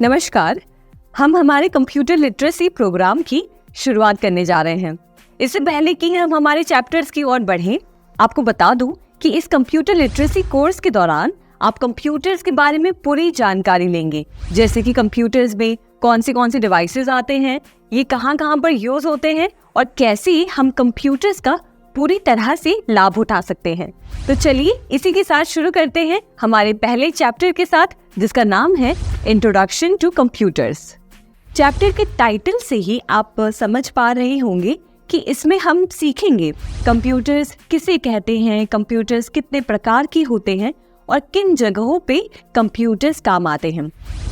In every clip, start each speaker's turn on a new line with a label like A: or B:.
A: नमस्कार। हम हमारे कंप्यूटर लिटरेसी प्रोग्राम की शुरुआत करने जा रहे हैं। इससे पहले कि हम हमारे चैप्टर्स की ओर बढ़ें, आपको बता दूं कि इस कंप्यूटर लिटरेसी कोर्स के दौरान आप कंप्यूटर्स के बारे में पूरी जानकारी लेंगे, जैसे कि कंप्यूटर्स में कौन से डिवाइसेस आते हैं, ये कहाँ पर यूज होते हैं और कैसे हम कंप्यूटर्स का पूरी तरह से लाभ उठा सकते हैं। तो चलिए इसी के साथ शुरू करते हैं हमारे पहले चैप्टर के साथ, जिसका नाम है इंट्रोडक्शन टू कंप्यूटर्स। चैप्टर के टाइटल से ही आप समझ पा रहे होंगे कि इसमें हम सीखेंगे कंप्यूटर्स किसे कहते हैं, कंप्यूटर्स कितने प्रकार के होते हैं और किन जगहों पे कंप्यूटर्स काम आते हैं।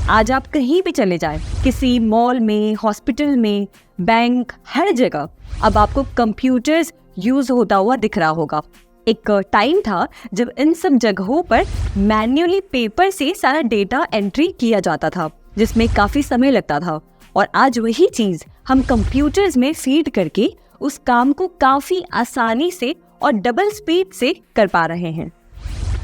A: आज आप कहीं भी चले जाएं, किसी मॉल में, हॉस्पिटल में, बैंक, हर जगह अब आपको कंप्यूटर्स यूज होता हुआ दिख रहा होगा। एक टाइम था जब इन सब जगहों पर मैन्युअली पेपर से सारा डेटा एंट्री किया जाता था, जिसमें काफी समय लगता था, और आज वही चीज हम कंप्यूटर्स में फीड करके उस काम को काफी आसानी से और डबल स्पीड से कर पा रहे हैं।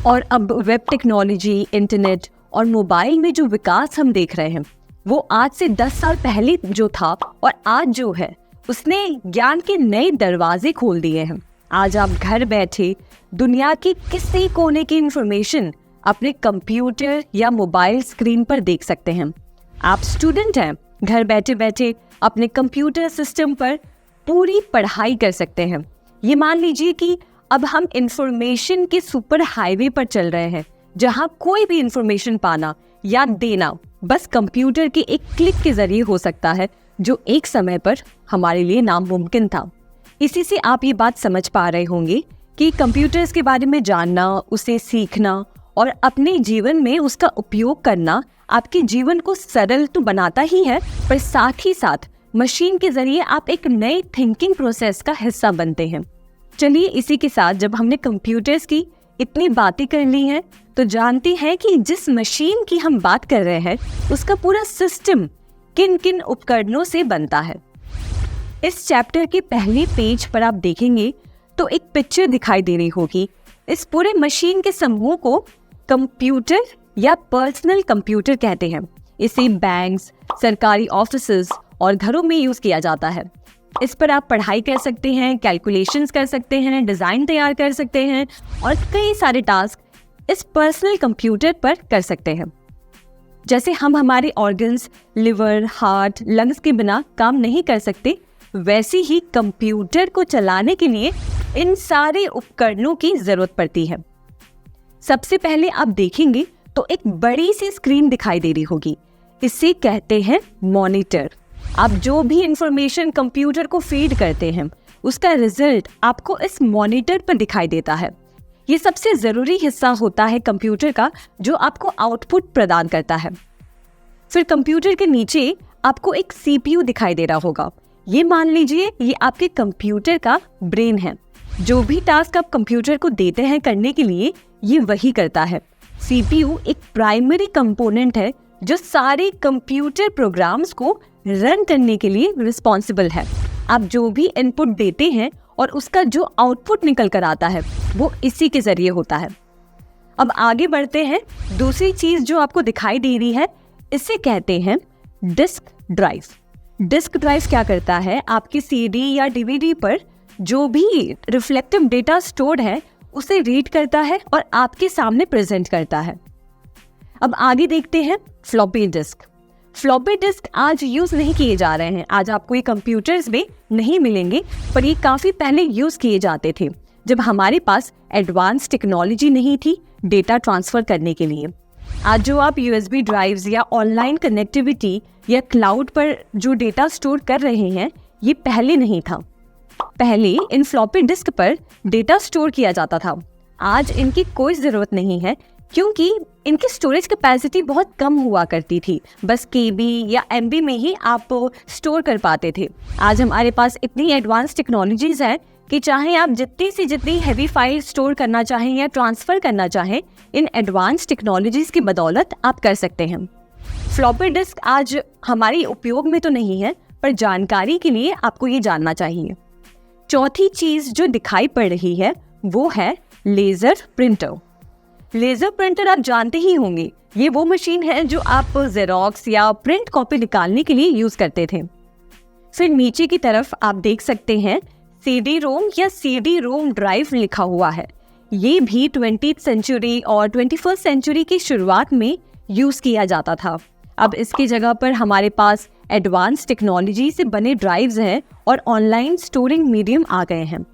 A: और अब वेब टेक्नोलॉजी, इंटरनेट और मोबाइल में जो विकास हम देख रहे हैं, वो आज से 10 साल पहले जो था और आज जो है, उसने ज्ञान के नए दरवाजे खोल दिए हैं। आज आप घर बैठे दुनिया के किसी कोने की इंफॉर्मेशन अपने कंप्यूटर या मोबाइल स्क्रीन पर देख सकते हैं। आप स्टूडेंट हैं, घर बैठे बैठे अपने कंप्यूटर सिस्टम पर पूरी पढ़ाई कर सकते हैं। ये मान लीजिए कि अब हम इंफॉर्मेशन के सुपर हाईवे पर चल रहे हैं, जहां कोई भी इंफॉर्मेशन पाना या देना बस कंप्यूटर के एक क्लिक के जरिए हो सकता है, जो एक समय पर हमारे लिए नामुमकिन था। इसी से आप ये बात समझ पा रहे होंगे कि कंप्यूटर्स के बारे में जानना, उसे सीखना और अपने जीवन में उसका उपयोग करना आपके जीवन को सरल तो बनाता ही है, पर साथ ही साथ मशीन के जरिए आप एक नए थिंकिंग प्रोसेस का हिस्सा बनते हैं। चलिए इसी के साथ जब हमने कंप्यूटर्स की इतनी बातें कर ली हैं, तो जानते हैं कि जिस मशीन की हम बात कर रहे हैं, उसका पूरा सिस्टम किन किन उपकरणों से बनता है। इस चैप्टर के पहले पेज पर आप देखेंगे तो एक पिक्चर दिखाई दे रही होगी। इस पूरे मशीन के समूह को कंप्यूटर या पर्सनल कंप्यूटर कहते हैं। इसे बैंक्स, सरकारी ऑफिसेज और घरों में यूज किया जाता है। इस पर आप पढ़ाई कर सकते हैं, कैलकुलेशंस कर सकते हैं, डिजाइन तैयार कर सकते हैं और कई सारे टास्क इस पर्सनल कंप्यूटर पर कर सकते हैं। जैसे हम हमारे ऑर्गन्स, लिवर, हार्ट, लंग्स के बिना काम नहीं कर सकते, वैसे ही कंप्यूटर को चलाने के लिए इन सारे उपकरणों की जरूरत पड़ती है। सबसे पहले आप देखेंगे तो एक बड़ी सी स्क्रीन दिखाई दे रही होगी। इसे कहते हैं मॉनिटर। आप जो भी इंफॉर्मेशन कंप्यूटर को फीड करते हैं, उसका रिजल्ट आपको इस मॉनिटर पर दिखाई देता है। ये सबसे जरूरी हिस्सा होता है कंप्यूटर का, जो आपको आउटपुट प्रदान करता है। फिर कंप्यूटर के नीचे आपको एक सीपीयू दिखाई दे रहा होगा। ये मान लीजिए ये आपके कंप्यूटर का ब्रेन है। जो भी टास्क आप कंप्यूटर को देते हैं करने के लिए, ये वही करता है। सीपीयू एक प्राइमरी कंपोनेंट है जो सारे कंप्यूटर प्रोग्राम्स को रन करने के लिए रिस्पॉन्सिबल है। आप जो भी इनपुट देते हैं और उसका जो आउटपुट निकल कर आता है, वो इसी के जरिए होता है। अब आगे बढ़ते हैं। दूसरी चीज जो आपको दिखाई दे रही है, इसे कहते हैं डिस्क ड्राइव। डिस्क ड्राइव क्या करता है, आपकी सीडी या डीवीडी पर जो भी रिफ्लेक्टिव डेटा स्टोर्ड है, उसे रीड करता है और आपके सामने प्रेजेंट करता है। अब आगे देखते हैं फ्लॉपी डिस्क। फ्लॉपी डिस्क आज यूज नहीं किए जा रहे हैं। आज आपको ये कंप्यूटर्स में नहीं मिलेंगे, पर ये काफी पहले यूज किए जाते थे, जब हमारे पास एडवांस टेक्नोलॉजी नहीं थी डेटा ट्रांसफर करने के लिए। आज जो आप यूएसबी ड्राइव्स या ऑनलाइन कनेक्टिविटी या क्लाउड पर जो डेटा स्टोर कर रहे हैं, ये पहले नहीं था। पहले इन फ्लॉपी डिस्क पर डेटा स्टोर किया जाता था। आज इनकी कोई ज़रूरत नहीं है, क्योंकि इनकी स्टोरेज कैपेसिटी बहुत कम हुआ करती थी। बस केबी या एमबी में ही आप स्टोर कर पाते थे। आज हमारे पास इतनी एडवांस टेक्नोलॉजीज हैं कि चाहे आप जितनी से जितनी हैवी फाइल स्टोर करना चाहें या ट्रांसफ़र करना चाहें, इन एडवांस टेक्नोलॉजीज की बदौलत आप कर सकते हैं। फ्लॉपी डिस्क आज हमारे उपयोग में तो नहीं है, पर जानकारी के लिए आपको ये जानना चाहिए। चौथी चीज़ जो दिखाई पड़ रही है, वो है लेज़र प्रिंटर। लेज़र प्रिंटर आप जानते ही होंगे ये वो मशीन है जो आप जेरोक्स या प्रिंट कॉपी निकालने के लिए यूज करते थे। फिर नीचे की तरफ आप देख सकते हैं सीडी रोम या सीडी रोम ड्राइव लिखा हुआ है। ये भी 20th सेंचुरी और 21st सेंचुरी की शुरुआत में यूज किया जाता था। अब इसकी जगह पर हमारे पास एडवांस टेक्नोलॉजी से बने ड्राइव्स हैं और ऑनलाइन स्टोरिंग मीडियम आ गए हैं।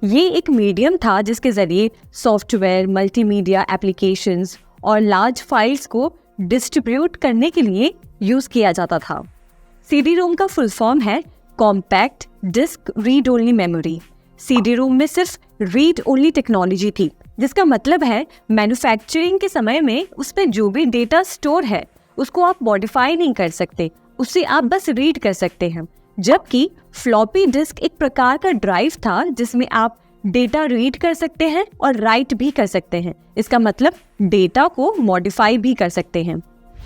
A: ये एक मीडियम था जिसके जरिए सॉफ्टवेयर, मल्टीमीडिया एप्लीकेशंस और लार्ज फाइल्स को डिस्ट्रीब्यूट करने के लिए यूज किया जाता था। सीडी रोम का फुल फॉर्म है compact disk read only memory. CD ROM में सिर्फ रीड ओनली टेक्नोलॉजी थी, जिसका मतलब है मैन्युफैक्चरिंग के समय में उसमें जो भी डेटा स्टोर है उसको आप मॉडिफाई नहीं कर सकते, उससे आप बस रीड कर सकते हैं। जबकि फ्लॉपी डिस्क एक प्रकार का ड्राइव था जिसमें आप डेटा रीड कर सकते हैं और राइट भी कर सकते हैं। इसका मतलब डेटा को मॉडिफाई भी कर सकते हैं।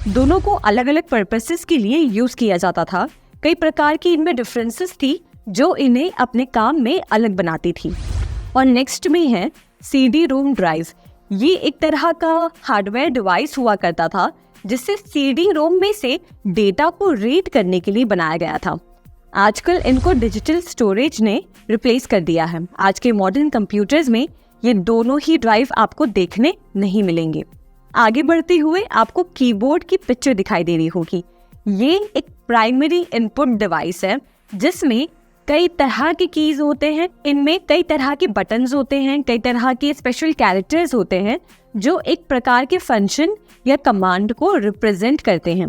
A: दोनों को अलग अलग पर्पसेस के लिए यूज किया जाता था। कई प्रकार की इनमें डिफरेंसेस थी जो इन्हें अपने काम में अलग बनाती थी। और नेक्स्ट में है सीडी रोम ड्राइव। ये एक तरह का हार्डवेयर डिवाइस हुआ करता था जिससे सीडी रोम में से डेटा को रीड करने के लिए बनाया गया था। आजकल इनको डिजिटल स्टोरेज ने रिप्लेस कर दिया है। आज के मॉडर्न कंप्यूटर्स में ये दोनों ही ड्राइव आपको देखने नहीं मिलेंगे। आगे बढ़ते हुए आपको कीबोर्ड की पिक्चर दिखाई दे रही होगी। ये एक प्राइमरी इनपुट डिवाइस है जिसमें कई तरह के कीज होते हैं। इनमें कई तरह के बटन्स होते हैं, कई तरह के स्पेशल कैरेक्टर्स होते हैं जो एक प्रकार के फंक्शन या कमांड को रिप्रेजेंट करते हैं।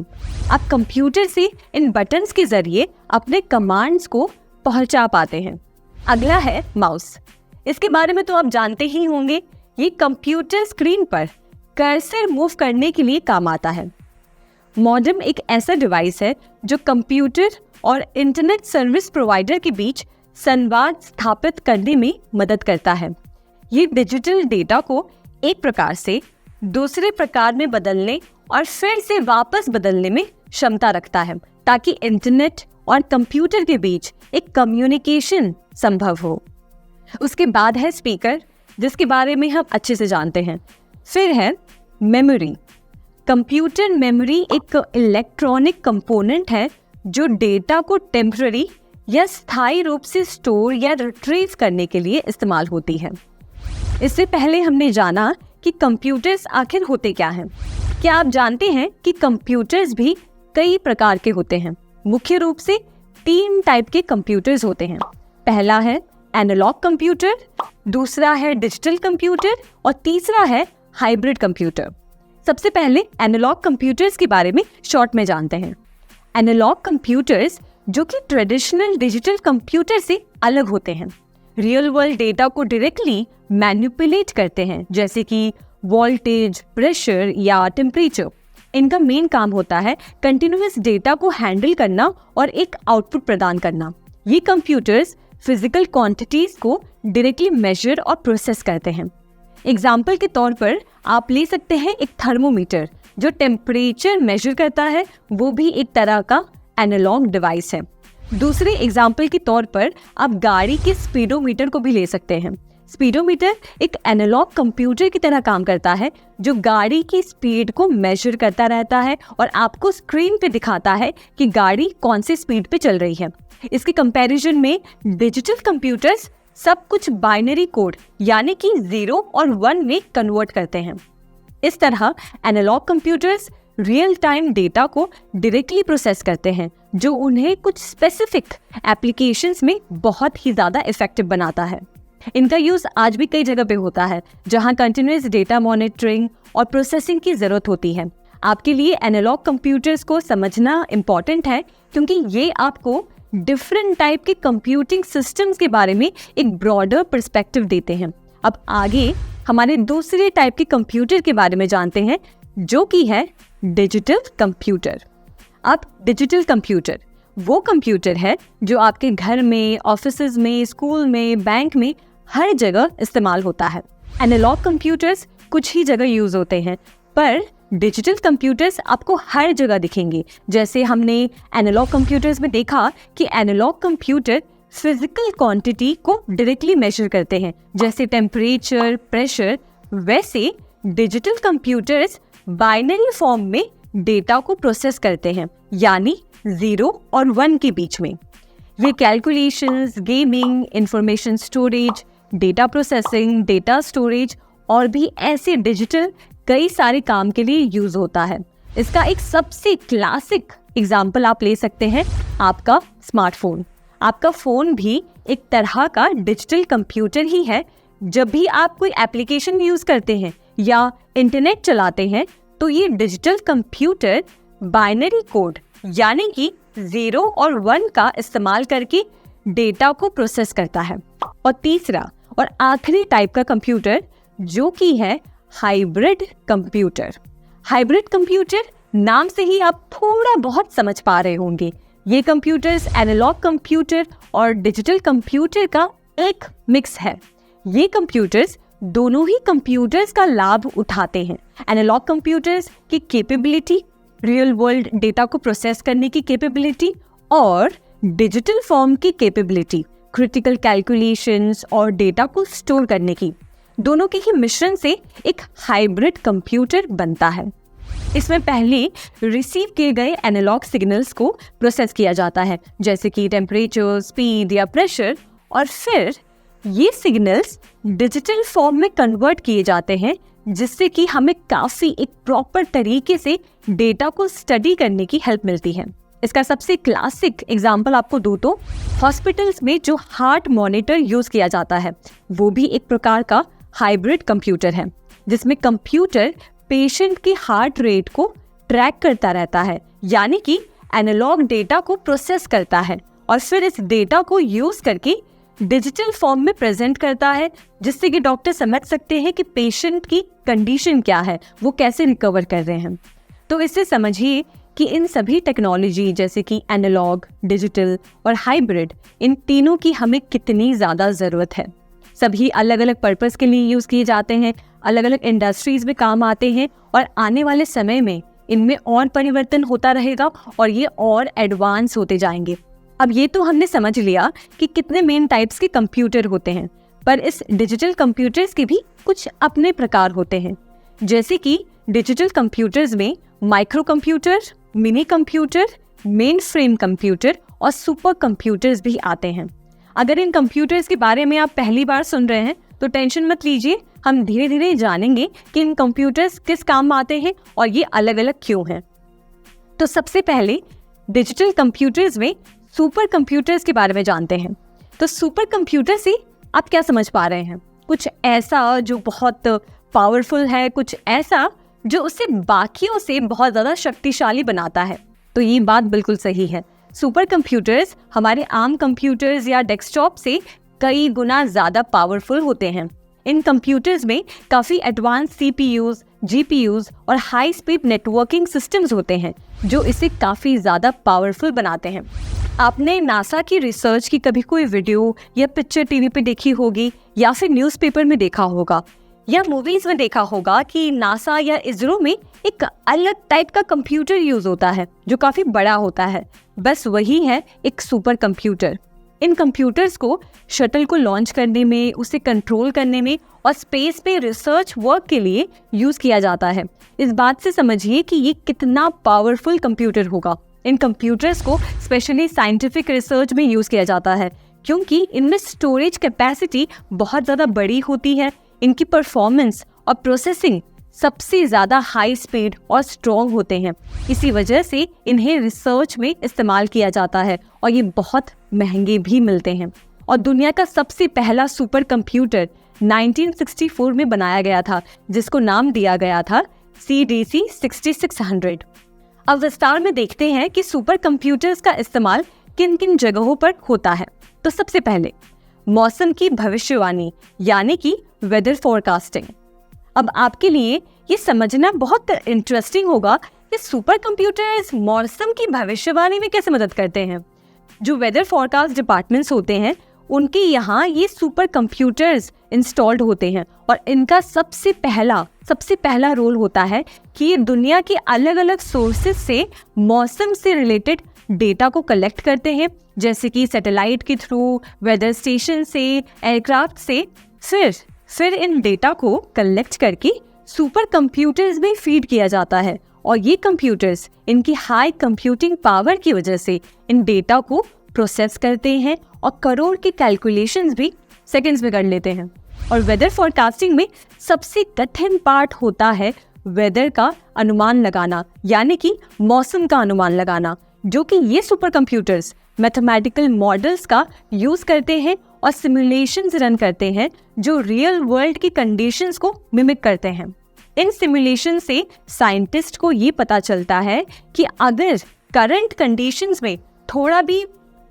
A: आप कंप्यूटर से इन बटन्स के जरिए अपने कमांड्स को पहुंचा पाते हैं। अगला है माउस। इसके बारे में तो आप जानते ही होंगे। ये कंप्यूटर स्क्रीन पर कर्सर मूव करने के लिए काम आता है। मॉडेम एक ऐसा डिवाइस है जो कंप्यूटर और इंटरनेट सर्विस प्रोवाइडर के बीच संवाद स्थापित करने में मदद करता है। ये डिजिटल डेटा को एक प्रकार से दूसरे प्रकार में बदलने और फिर से वापस बदलने में क्षमता रखता है ताकि इंटरनेट और कंप्यूटर के बीच एक कम्युनिकेशन संभव हो। उसके बाद है स्पीकर, जिसके बारे में हम अच्छे से जानते हैं। फिर है मेमोरी। कंप्यूटर मेमोरी एक इलेक्ट्रॉनिक कंपोनेंट है जो डेटा को टेम्पररी या स्थायी रूप से स्टोर या रिट्रीव करने के लिए इस्तेमाल होती है। इससे पहले हमने जाना कि कंप्यूटर्स आखिर होते क्या हैं। क्या आप जानते हैं कि कंप्यूटर्स भी कई प्रकार के होते हैं? मुख्य रूप से 3 टाइप के कंप्यूटर्स होते हैं। पहला है एनालॉग कंप्यूटर, दूसरा है डिजिटल कंप्यूटर और तीसरा है हाइब्रिड कंप्यूटर। सबसे पहले एनालॉग कंप्यूटर्स के बारे में शॉर्ट में जानते हैं। एनालॉग कंप्यूटर्स जो कि ट्रेडिशनल डिजिटल कंप्यूटर से अलग होते हैं, रियल वर्ल्ड डेटा को डायरेक्टली मैनिपुलेट करते हैं, जैसे कि वोल्टेज, प्रेशर या टेम्परेचर। इनका मेन काम होता है कंटिन्यूअस डेटा को हैंडल करना और एक आउटपुट प्रदान करना। ये कंप्यूटर्स फिजिकल क्वांटिटीज को डायरेक्टली मेजर और प्रोसेस करते हैं। एग्जाम्पल के तौर पर आप ले सकते हैं एक थर्मोमीटर जो टेम्परेचर मेजर करता है, वो भी एक तरह का एनालॉग डिवाइस है। दूसरे एग्जाम्पल के तौर पर आप गाड़ी के स्पीडोमीटर को भी ले सकते हैं। स्पीडोमीटर एक एनालॉग कंप्यूटर की तरह काम करता है जो गाड़ी की स्पीड को मेजर करता रहता है और आपको स्क्रीन पे दिखाता है कि गाड़ी कौन सी स्पीड पे चल रही है। इसके कंपैरिजन में डिजिटल कंप्यूटर्स सब कुछ बाइनरी कोड यानी कि 0 और 1 में कन्वर्ट करते हैं। इस तरह analog computers real time data को डायरेक्टली प्रोसेस करते हैं जो उन्हें कुछ स्पेसिफिक एप्लीकेशंस में बहुत ही ज़्यादा इफेक्टिव बनाता है। इनका यूज़ आज भी कई जगह पे होता है जहां कंटिन्यूअस डेटा मॉनिटरिंग और प्रोसेसिंग की ज़रूरत होती है। आपके लिए एनालॉग कंप्यूटर्स को समझना इम्पॉर्टेंट है क्योंकि ये आपको डिफरेंट टाइप के कंप्यूटिंग सिस्टम्स के बारे में एक ब्रॉडर पर्सपेक्टिव देते हैं। अब आगे हमारे दूसरे टाइप के कंप्यूटर के बारे में जानते हैं जो कि है डिजिटल कंप्यूटर। अब डिजिटल कंप्यूटर वो कंप्यूटर है जो आपके घर में, ऑफिसेज में, स्कूल में, बैंक में हर जगह इस्तेमाल होता है। एनालॉग कंप्यूटर्स कुछ ही जगह यूज होते हैं पर डिजिटल कंप्यूटर्स आपको हर जगह दिखेंगे। जैसे हमने एनालॉग कंप्यूटर्स में देखा कि एनालॉग कंप्यूटर फिजिकल क्वांटिटी को डायरेक्टली मेजर करते हैं जैसे टेम्परेचर, प्रेशर, वैसे डिजिटल कंप्यूटर्स बाइनरी फॉर्म में डेटा को प्रोसेस करते हैं, यानी 0 और 1 के बीच में। ये calculations, gaming, information storage, data processing, data storage और भी ऐसे डिजिटल कई सारे काम के लिए यूज होता है। इसका एक सबसे क्लासिक एग्जाम्पल आप ले सकते हैं आपका स्मार्टफोन। आपका फ़ोन भी एक तरह का डिजिटल कंप्यूटर ही है। जब भी आप कोई एप्लीकेशन यूज़ करते हैं या इंटरनेट चलाते हैं तो ये डिजिटल कंप्यूटर बाइनरी कोड यानी कि 0 और 1 का इस्तेमाल करके डेटा को प्रोसेस करता है। और तीसरा और आखिरी टाइप का कंप्यूटर जो कि है हाइब्रिड कंप्यूटर। हाइब्रिड कंप्यूटर नाम से ही आप थोड़ा बहुत समझ पा रहे होंगे। ये कंप्यूटर्स एनालॉग कंप्यूटर और डिजिटल कंप्यूटर का एक मिक्स है। ये कंप्यूटर्स दोनों ही कंप्यूटर्स का लाभ उठाते हैं। एनालॉग कंप्यूटर्स की कैपेबिलिटी, रियल वर्ल्ड डेटा को प्रोसेस करने की कैपेबिलिटी, और डिजिटल फॉर्म की कैपेबिलिटी, क्रिटिकल कैलकुलेशंस और डेटा को स्टोर करने की, दोनों के ही मिश्रण से एक हाइब्रिड कंप्यूटर बनता है। इसमें पहले रिसीव किए गए एनालॉग सिग्नल्स को प्रोसेस किया जाता है, जैसे कि टेम्परेचर, स्पीड या प्रेशर, और फिर ये सिग्नल्स डिजिटल फॉर्म में कन्वर्ट किए जाते हैं, जिससे कि हमें काफ़ी एक प्रॉपर तरीके से डेटा को स्टडी करने की हेल्प मिलती है। इसका सबसे क्लासिक एग्जाम्पल आपको दूँ तो हॉस्पिटल्स में जो हार्ट मॉनिटर यूज़ किया जाता है वो भी एक प्रकार का हाइब्रिड कंप्यूटर है, जिसमें कंप्यूटर पेशेंट की हार्ट रेट को ट्रैक करता रहता है, यानी कि एनालॉग डेटा को प्रोसेस करता है और फिर इस डेटा को यूज़ करके डिजिटल फॉर्म में प्रेजेंट करता है, जिससे कि डॉक्टर समझ सकते हैं कि पेशेंट की कंडीशन क्या है, वो कैसे रिकवर कर रहे हैं। तो इससे समझिए कि इन सभी टेक्नोलॉजी जैसे कि एनालॉग, डिजिटल और हाइब्रिड, इन तीनों की हमें कितनी ज़्यादा ज़रूरत है। सभी अलग अलग पर्पस के लिए यूज़ किए जाते हैं, अलग अलग इंडस्ट्रीज़ में काम आते हैं और आने वाले समय में इनमें और परिवर्तन होता रहेगा और ये और एडवांस होते जाएंगे। अब ये तो हमने समझ लिया कि कितने मेन टाइप्स के कंप्यूटर होते हैं, पर इस डिजिटल कंप्यूटर्स के भी कुछ अपने प्रकार होते हैं। जैसे कि डिजिटल कंप्यूटर्स में micro computer, mini computer, main frame computer और सुपर कंप्यूटर्स भी आते हैं। अगर इन कंप्यूटर्स के बारे में आप पहली बार सुन रहे हैं तो टेंशन मत लीजिए, हम धीरे धीरे जानेंगे कि इन कंप्यूटर्स किस काम में आते हैं और ये अलग अलग क्यों हैं। तो सबसे पहले डिजिटल कंप्यूटर्स में सुपर कंप्यूटर्स के बारे में जानते हैं। तो सुपर कंप्यूटर से आप क्या समझ पा रहे हैं? कुछ ऐसा जो बहुत पावरफुल है, कुछ ऐसा जो उसे बाकियों से बहुत ज़्यादा शक्तिशाली बनाता है। तो ये बात बिल्कुल सही है। सुपर कंप्यूटर्स हमारे आम कंप्यूटर्स या डेस्कटॉप से कई गुना ज़्यादा पावरफुल होते हैं। इन कंप्यूटर्स में काफ़ी एडवांस CPUs, GPUs और हाई स्पीड नेटवर्किंग सिस्टम्स होते हैं, जो इसे काफ़ी ज़्यादा पावरफुल बनाते हैं। आपने नासा की रिसर्च की कभी कोई वीडियो या पिक्चर टीवी पे देखी होगी, या फिर न्यूज़पेपर में देखा होगा, या मूवीज़ में देखा होगा कि नासा या इसरो में एक अलग टाइप का कंप्यूटर यूज़ होता है जो काफ़ी बड़ा होता है। बस वही है एक सुपर कंप्यूटर। इन कंप्यूटर्स को शटल को लॉन्च करने में, उसे कंट्रोल करने में और स्पेस पे रिसर्च वर्क के लिए यूज़ किया जाता है। इस बात से समझिए कि ये कितना पावरफुल कंप्यूटर होगा। इन कंप्यूटर्स को स्पेशली साइंटिफिक रिसर्च में यूज़ किया जाता है, क्योंकि इनमें स्टोरेज कैपेसिटी बहुत ज़्यादा बड़ी होती है। इनकी परफॉर्मेंस और प्रोसेसिंग सबसे ज़्यादा हाई स्पीड और स्ट्रॉन्ग होते हैं। इसी वजह से इन्हें रिसर्च में इस्तेमाल किया जाता है और ये बहुत महंगे भी मिलते हैं। और दुनिया का सबसे पहला सुपर कंप्यूटर 1964 में बनाया गया था, जिसको नाम दिया गया था CDC 6600। अब विस्तार में देखते हैं कि सुपर कंप्यूटर्स का इस्तेमाल किन किन जगहों पर होता है। तो सबसे पहले मौसम की भविष्यवाणी यानी कि वेदर फोरकास्टिंग। अब आपके लिए ये समझना बहुत इंटरेस्टिंग होगा कि सुपर कंप्यूटर्स मौसम की भविष्यवाणी में कैसे मदद करते हैं। जो वेदर फोरकास्ट डिपार्टमेंट्स होते हैं उनके यहाँ ये सुपर कंप्यूटर्स इंस्टॉल्ड होते हैं और इनका सबसे पहला रोल होता है कि ये दुनिया के अलग अलग सोर्सेज से मौसम से रिलेटेड डेटा को कलेक्ट करते हैं, जैसे कि सैटेलाइट के थ्रू, वेदर स्टेशन से, एयरक्राफ्ट से। फिर इन डेटा को कलेक्ट करके सुपर कंप्यूटर्स में फीड किया जाता है और ये कंप्यूटर्स इनकी हाई कंप्यूटिंग पावर की वजह से इन डेटा को प्रोसेस करते हैं और करोड़ के कैलकुलेशंस भी सेकंड्स में कर लेते हैं। और वेदर फोरकास्टिंग में सबसे कठिन पार्ट होता है वेदर का अनुमान लगाना, यानी कि मौसम का अनुमान लगाना, जो कि ये सुपर कंप्यूटर्स मैथमेटिकल मॉडल्स का यूज करते हैं और सिमुलेशंस रन करते हैं जो रियल वर्ल्ड की कंडीशंस को मिमिक करते हैं। इन सिमुलेशन से साइंटिस्ट को ये पता चलता है कि अगर करंट कंडीशंस में थोड़ा भी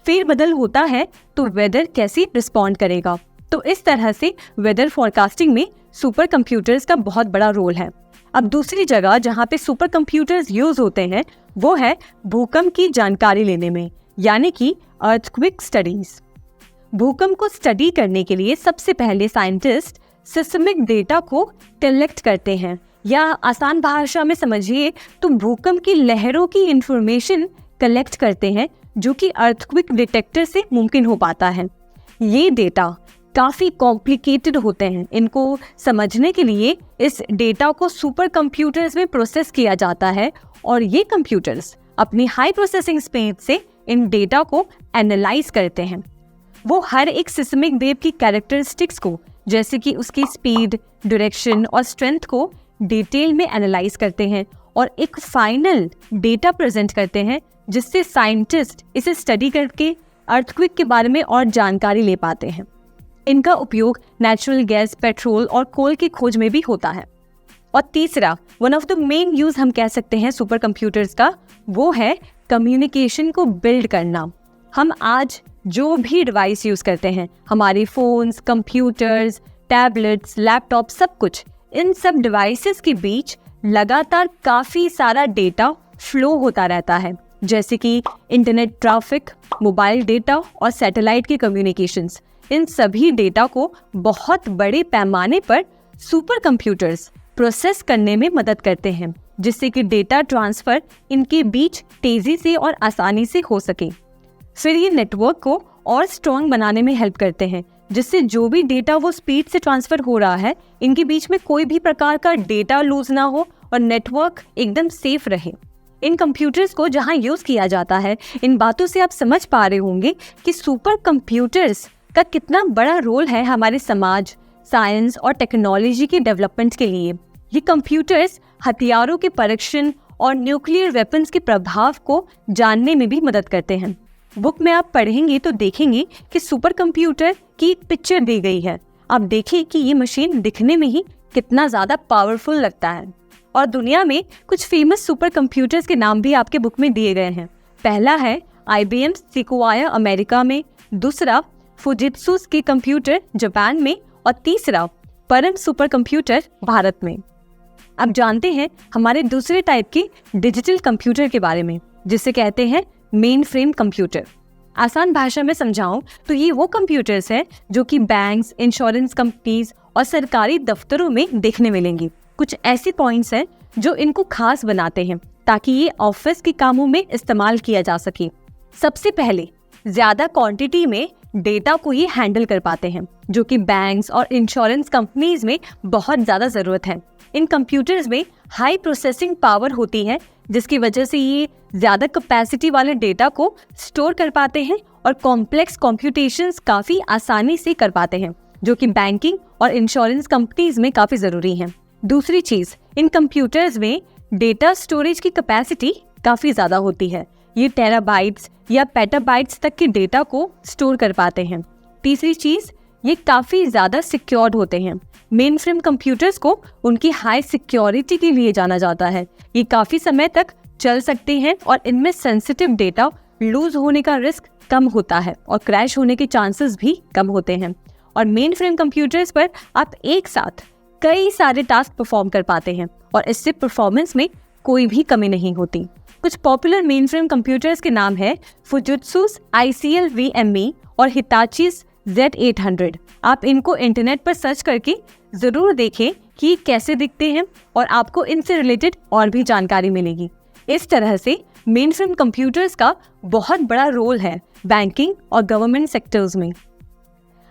A: फेरबदल होता है तो वेदर कैसे रिस्पॉन्ड करेगा। तो इस तरह से वेदर फोरकास्टिंग में सुपर कंप्यूटर्स का बहुत बड़ा रोल है। अब दूसरी जगह जहाँ पे सुपर कंप्यूटर्स यूज होते हैं वो है भूकंप की जानकारी लेने में, यानी कि अर्थक्वेक स्टडीज। भूकंप को स्टडी करने के लिए सबसे पहले साइंटिस्ट सिस्मिक डेटा को कलेक्ट करते हैं, या आसान भाषा में समझिए तो भूकंप की लहरों की इंफॉर्मेशन कलेक्ट करते हैं, जो कि अर्थक्वेक डिटेक्टर से मुमकिन हो पाता है। ये डेटा काफ़ी कॉम्प्लिकेटेड होते हैं। इनको समझने के लिए इस डेटा को सुपर कंप्यूटर्स में प्रोसेस किया जाता है और ये कंप्यूटर्स अपनी हाई प्रोसेसिंग स्पीड से इन डेटा को एनालाइज करते हैं। वो हर एक सिस्मिक वेव की कैरेक्टरिस्टिक्स को, जैसे कि उसकी स्पीड, डायरेक्शन और स्ट्रेंथ को डिटेल में एनालाइज करते हैं और एक फाइनल डेटा प्रेजेंट करते हैं, जिससे साइंटिस्ट इसे स्टडी करके अर्थक्वेक के बारे में और जानकारी ले पाते हैं। इनका उपयोग नेचुरल गैस, पेट्रोल और कोल की खोज में भी होता है। और तीसरा, one of the main use हम कह सकते हैं सुपर कंप्यूटर्स का, वो है कम्युनिकेशन को बिल्ड करना। हम आज जो भी डिवाइस यूज करते हैं, हमारे फोन्स, कंप्यूटर्स, टैबलेट्स, लैपटॉप, सब कुछ, इन सब डिवाइसेस के बीच लगातार काफ़ी सारा डेटा फ्लो होता रहता है, जैसे कि इंटरनेट ट्रैफिक, मोबाइल डेटा और सैटेलाइट के कम्युनिकेशंस। इन सभी डेटा को बहुत बड़े पैमाने पर सुपर कंप्यूटर्स प्रोसेस करने में मदद करते हैं, जिससे कि डेटा ट्रांसफ़र इनके बीच तेज़ी से और आसानी से हो सके। फिर ये नेटवर्क को और स्ट्रॉन्ग बनाने में हेल्प करते हैं, जिससे जो भी डेटा वो स्पीड से ट्रांसफ़र हो रहा है, इनके बीच में कोई भी प्रकार का डेटा लूज ना हो और नेटवर्क एकदम सेफ रहे। इन कंप्यूटर्स को जहाँ यूज़ किया जाता है, इन बातों से आप समझ पा रहे होंगे कि सुपर कंप्यूटर्स का कितना बड़ा रोल है हमारे समाज, साइंस और टेक्नोलॉजी के डेवलपमेंट के लिए। ये कंप्यूटर्स हथियारों के परीक्षण और न्यूक्लियर वेपन्स के प्रभाव को जानने में भी मदद करते हैं। बुक में आप पढ़ेंगे तो देखेंगे कि सुपर कंप्यूटर की एक पिक्चर दी गई है। आप देखिए कि ये मशीन दिखने में ही कितना ज़्यादा पावरफुल लगता है। और दुनिया में कुछ फेमस सुपर कंप्यूटर्स के नाम भी आपके बुक में दिए गए हैं। पहला है IBM Sequoia अमेरिका में, दूसरा फुजित्सु के कंप्यूटर जापान में और तीसरा परम सुपर कंप्यूटर भारत में। अब जानते हैं हमारे दूसरे टाइप के डिजिटल कंप्यूटर के बारे में, जिसे कहते हैं मेन फ्रेम कंप्यूटर। आसान भाषा में समझाऊं तो ये वो कंप्यूटर्स हैं जो कि बैंक्स, इंश्योरेंस कंपनीज और सरकारी दफ्तरों में देखने मिलेंगी। कुछ ऐसे पॉइंट्स हैं जो इनको खास बनाते हैं ताकि ये ऑफिस के कामों में इस्तेमाल किया जा सके। सबसे पहले ज्यादा क्वांटिटी में डेटा को ये हैंडल कर पाते हैं, जो कि बैंक्स और इंश्योरेंस कंपनीज में बहुत ज़्यादा ज़रूरत है। इन कंप्यूटर्स में हाई प्रोसेसिंग पावर होती है, जिसकी वजह से ये ज़्यादा कैपेसिटी वाले डेटा को स्टोर कर पाते हैं और कॉम्प्लेक्स कॉम्प्यूटेशंस काफ़ी आसानी से कर पाते हैं, जो कि बैंकिंग और इंश्योरेंस कंपनीज में काफ़ी ज़रूरी है। दूसरी चीज़, इन कंप्यूटर्स में डेटा स्टोरेज की कैपेसिटी काफ़ी ज़्यादा होती है। ये टेराबाइट्स या पेटाबाइट्स तक के डेटा को स्टोर कर पाते हैं। तीसरी चीज़, ये काफ़ी ज़्यादा सिक्योर्ड होते हैं। मेन फ्रेम कंप्यूटर्स को उनकी हाई सिक्योरिटी के लिए जाना जाता है। ये काफ़ी समय तक चल सकते हैं और इनमें सेंसिटिव डेटा लूज होने का रिस्क कम होता है और क्रैश होने के चांसेस भी कम होते हैं। और मेन फ्रेम कंप्यूटर्स पर आप एक साथ कई सारे टास्क परफॉर्म कर पाते हैं और इससे परफॉर्मेंस में कोई भी कमी नहीं होती। कुछ पॉपुलर मेन फ्रेम कंप्यूटर्स के नाम है फुजित्सु ICL VME और हिताची Z800। आप इनको इंटरनेट पर सर्च करके ज़रूर देखें कि कैसे दिखते हैं और आपको इनसे रिलेटेड और भी जानकारी मिलेगी। इस तरह से मेन फ्रेम कंप्यूटर्स का बहुत बड़ा रोल है बैंकिंग और गवर्नमेंट सेक्टर्स में।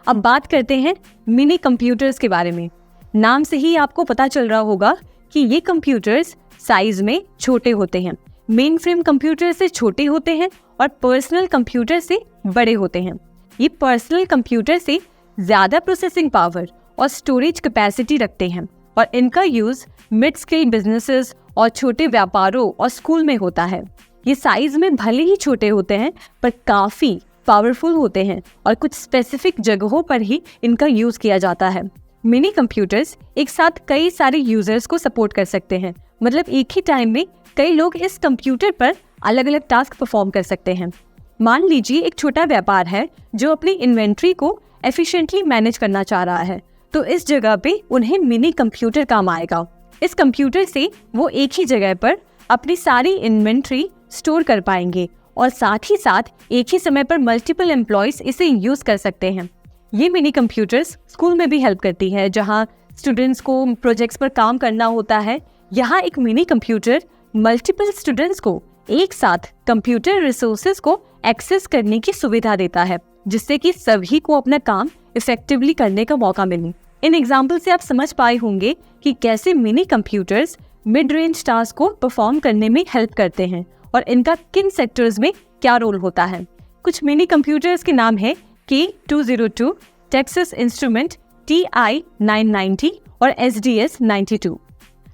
A: अब बात करते हैं मिनी कंप्यूटर्स के बारे में। नाम से ही आपको पता चल रहा होगा कि ये कंप्यूटर्स साइज में छोटे होते हैं। मेन फ्रेम कंप्यूटर से छोटे होते हैं और पर्सनल कंप्यूटर से बड़े होते हैं। ये पर्सनल कंप्यूटर से ज़्यादा प्रोसेसिंग पावर और स्टोरेज कैपेसिटी रखते हैं और इनका यूज़ मिड स्केल बिजनेसेस और छोटे व्यापारों और स्कूल में होता है। ये साइज में भले ही छोटे होते हैं पर काफ़ी पावरफुल होते हैं और कुछ स्पेसिफिक जगहों पर ही इनका यूज़ किया जाता है। मिनी कंप्यूटर्स एक साथ कई सारे यूजर्स को सपोर्ट कर सकते हैं, मतलब एक ही टाइम में कई लोग इस कंप्यूटर पर अलग अलग टास्क परफॉर्म कर सकते हैं। मान लीजिए एक छोटा व्यापार है जो अपनी इन्वेंट्री को एफिशिएंटली मैनेज करना चाह रहा है, तो इस जगह पे उन्हें मिनी कंप्यूटर काम आएगा। इस कंप्यूटर से वो एक ही जगह पर अपनी सारी इन्वेंट्री स्टोर कर पाएंगे और साथ ही साथ एक ही समय पर मल्टीपल एम्प्लॉयज इसे यूज कर सकते हैं। ये मिनी कंप्यूटर्स स्कूल में भी हेल्प करती है, जहाँ स्टूडेंट्स को प्रोजेक्ट्स पर काम करना होता है। यहाँ एक मिनी कंप्यूटर मल्टीपल स्टूडेंट्स को एक साथ कंप्यूटर रिसोर्सेज को एक्सेस करने की सुविधा देता है, जिससे कि सभी को अपना काम इफेक्टिवली करने का मौका मिले। इन एग्जाम्पल से आप समझ पाए होंगे कि कैसे mini computers mid range task को परफॉर्म करने में हेल्प करते हैं और इनका किन सेक्टर्स में क्या रोल होता है। कुछ मिनी कंप्यूटर्स के नाम है K202, टेक्सास इंस्ट्रूमेंट TI-990 और SDS-92।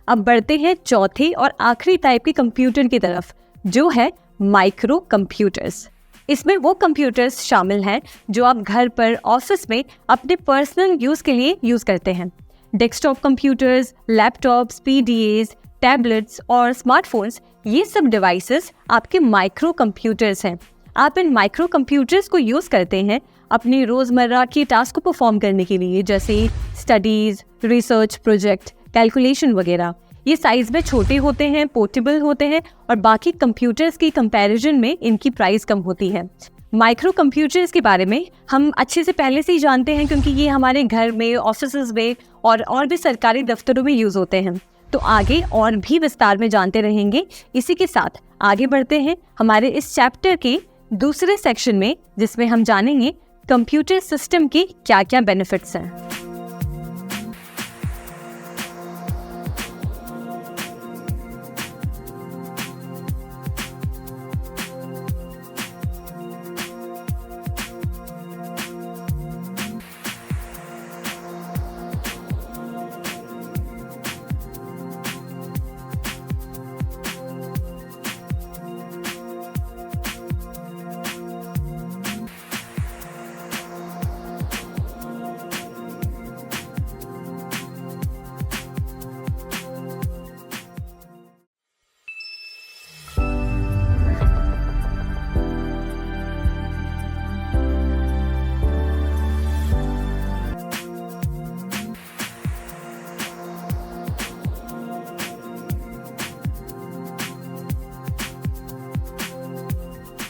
A: अब बढ़ते हैं चौथे और आखिरी टाइप के कंप्यूटर की तरफ, जो है माइक्रो कंप्यूटर्स। इसमें वो कंप्यूटर्स शामिल हैं जो आप घर पर, ऑफिस में अपने पर्सनल यूज के लिए यूज करते हैं। Desktop computers, laptops, PDAs, tablets और स्मार्टफोन्स, ये सब डिवाइसेस आपके माइक्रो कंप्यूटर्स हैं। आप इन माइक्रो कंप्यूटर्स को यूज करते हैं अपनी रोजमर्रा की टास्क को परफॉर्म करने के लिए, जैसे स्टडीज, रिसर्च प्रोजेक्ट, कैलकुलेशन वगैरह। ये साइज में छोटे होते हैं, पोर्टेबल होते हैं और बाकी कंप्यूटर्स की कंपैरिजन में इनकी प्राइस कम होती है। माइक्रो कंप्यूटर्स के बारे में हम अच्छे से पहले से ही जानते हैं, क्योंकि ये हमारे घर में, ऑफिसेज में और भी सरकारी दफ्तरों में यूज होते हैं। तो आगे और भी विस्तार में जानते रहेंगे। इसी के साथ आगे बढ़ते हैं हमारे इस चैप्टर के दूसरे सेक्शन में, जिसमें हम जानेंगे कंप्यूटर सिस्टम के क्या क्या बेनिफिट्स हैं।